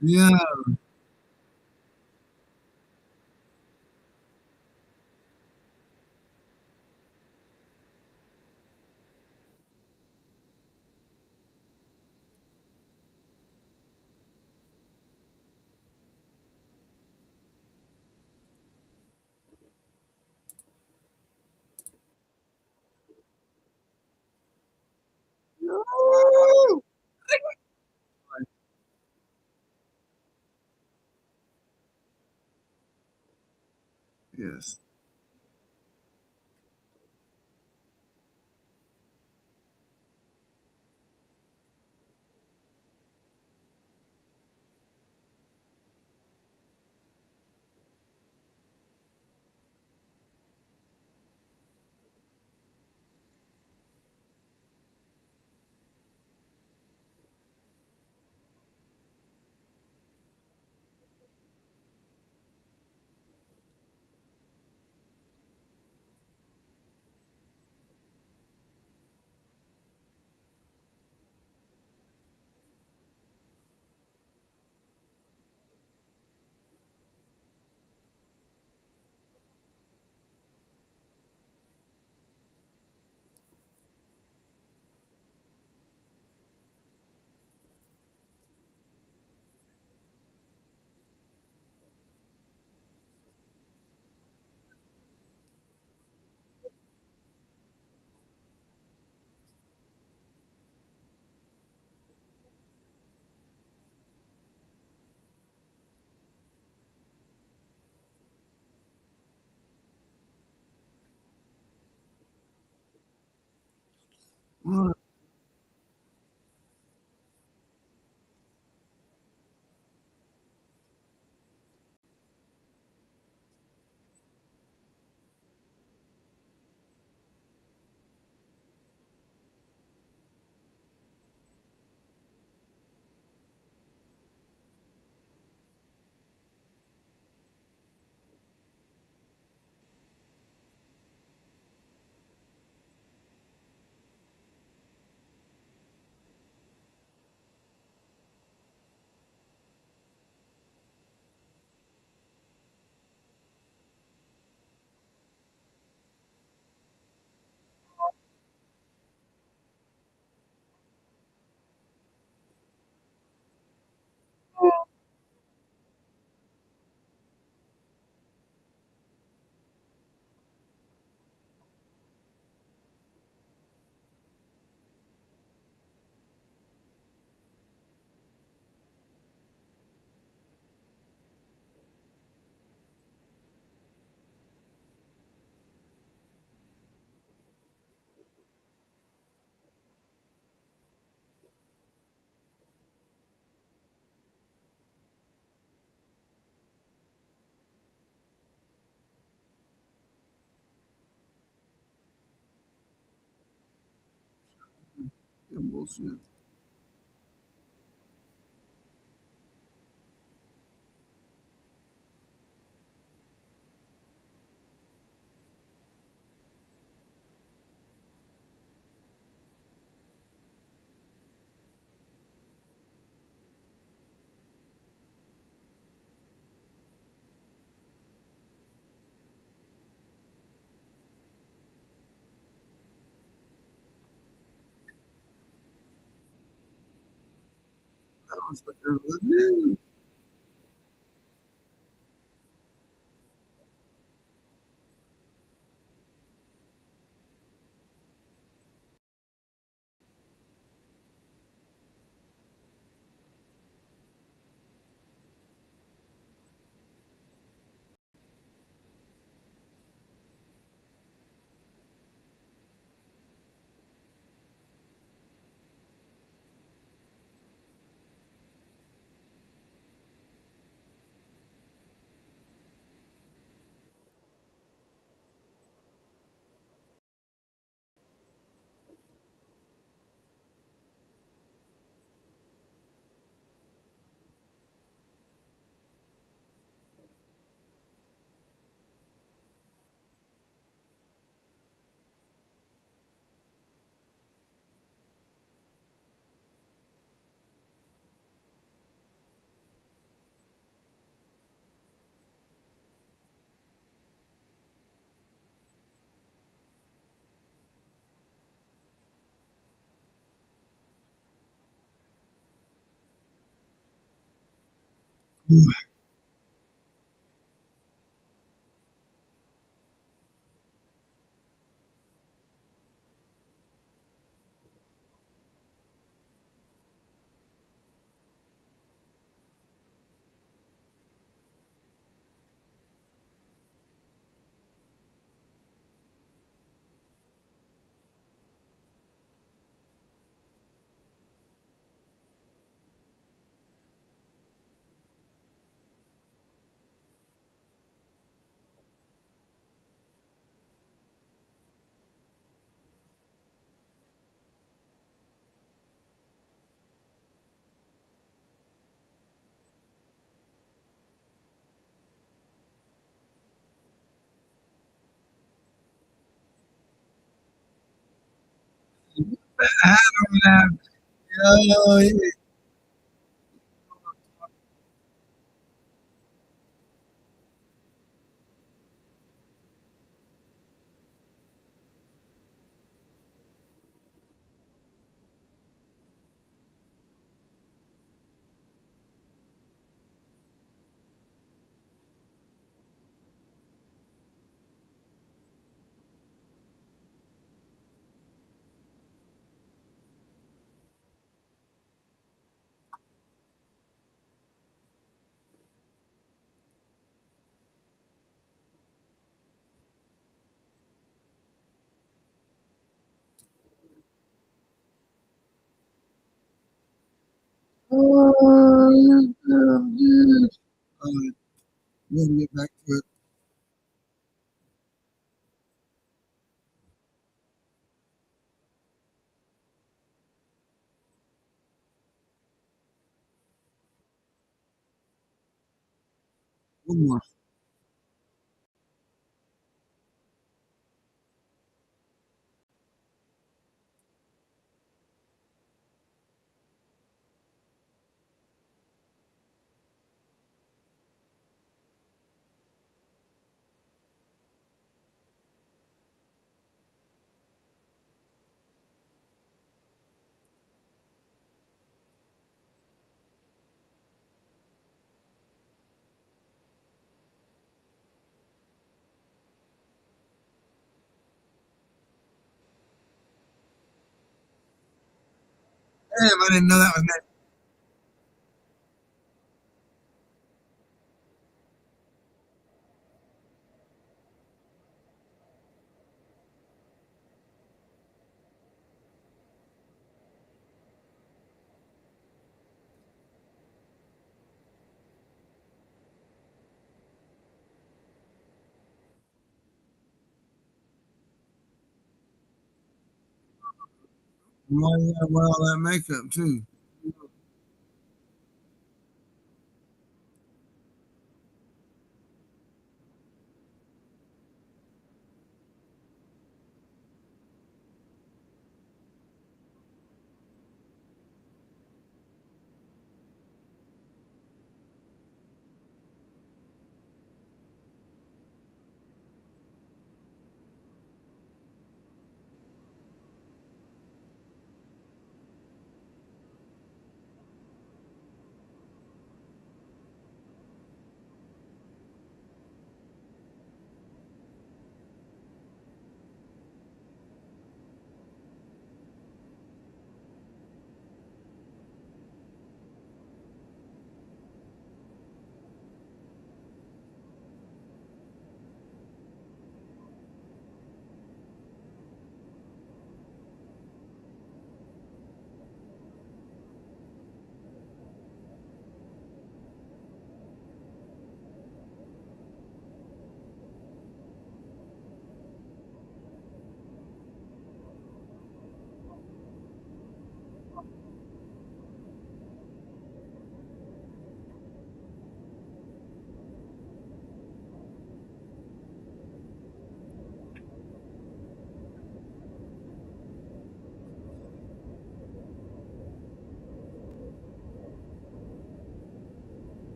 yeah. No! Yes. Well, yeah, bullshit. That was like, yeah. I don't have, yo, yeah. Oh, dude. We gotta get back to it. One more. Damn, I didn't know that was next. Why you gotta wear all that makeup too?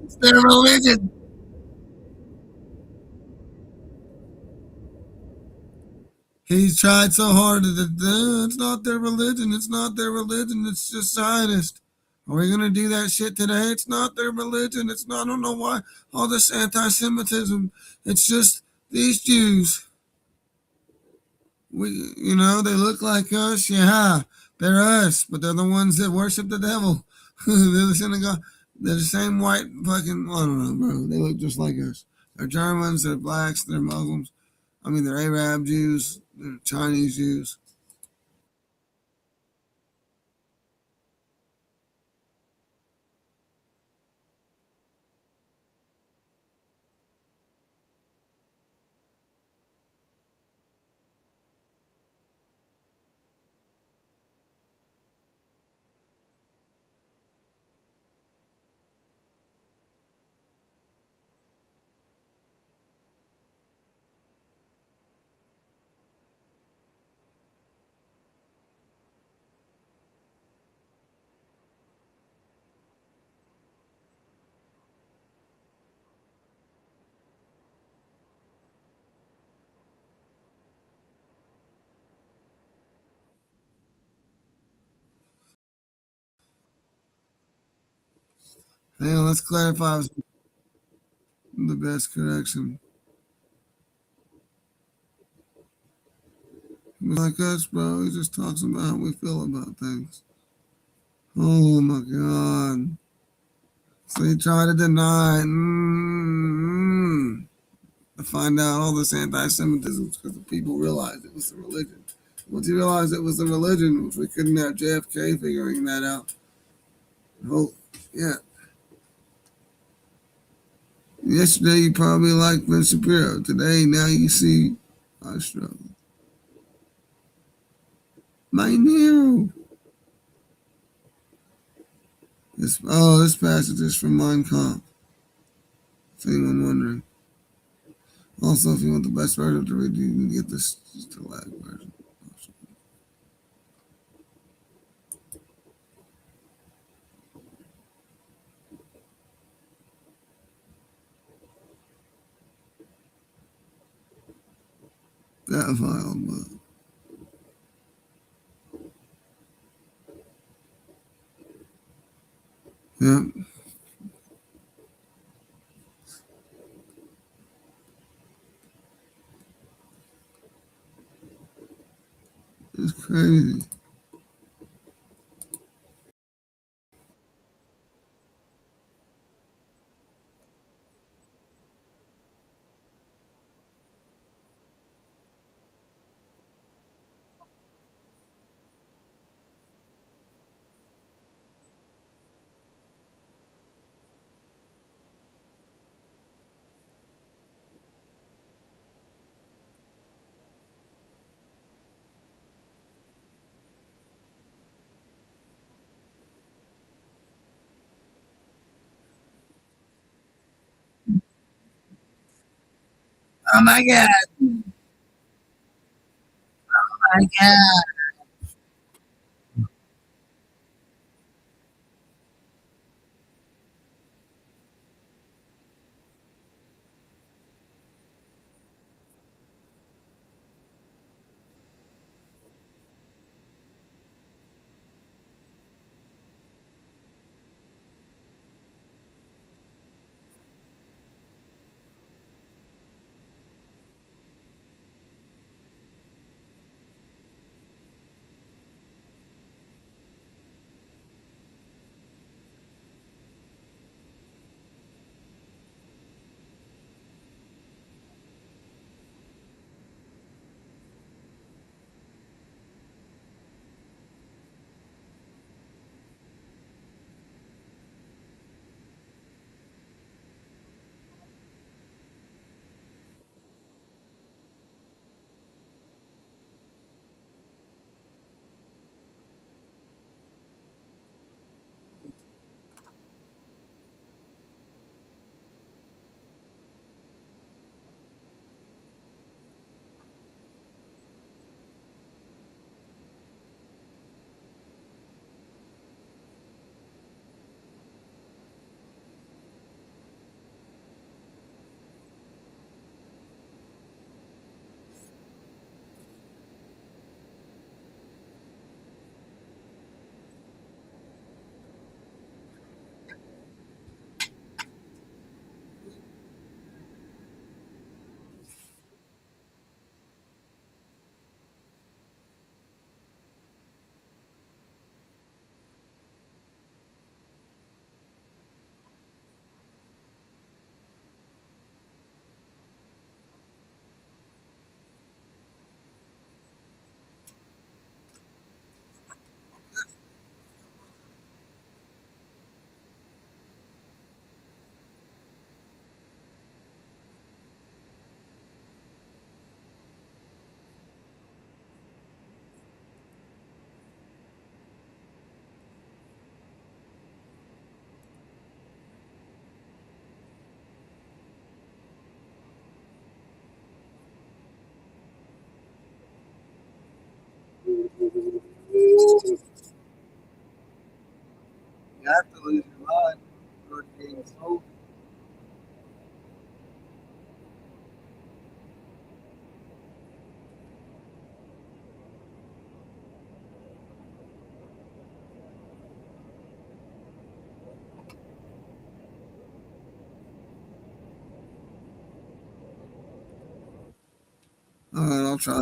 It's their religion. He's tried so hard to it's not their religion. It's not their religion. It's just Zionist. Are we gonna do that shit today? It's not their religion. It's not. I don't know why all this anti-Semitism. It's just these Jews. They look like us. Yeah, they're us, but they're the ones that worship the devil. They're the synagogue. They're the same white fucking. I don't know, bro. They look just like us. They're Germans. They're blacks. They're Muslims. I mean, they're Arab Jews. They're Chinese Jews. Hang on, let's clarify the best correction. Like us, bro. He just talks about how we feel about things. Oh my god. So he tried to deny to find out all this anti-Semitism because the people realized it was the religion. Once you realized it was the religion, we couldn't have JFK figuring that out. Oh, yeah. Yesterday you probably liked Ben Shapiro. Today, now you see I struggle. My new. This passage is from Mein Kampf. If anyone wondering. Also, if you want the best version to read, you can get this just the lag version. That file, but yeah, it's crazy. Oh my god! Oh my god! I'll try.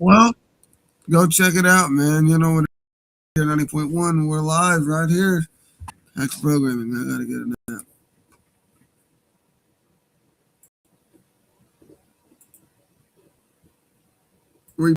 Well, go check it out, man. You know what? 90.1, we're live right here. X programming. I gotta get it.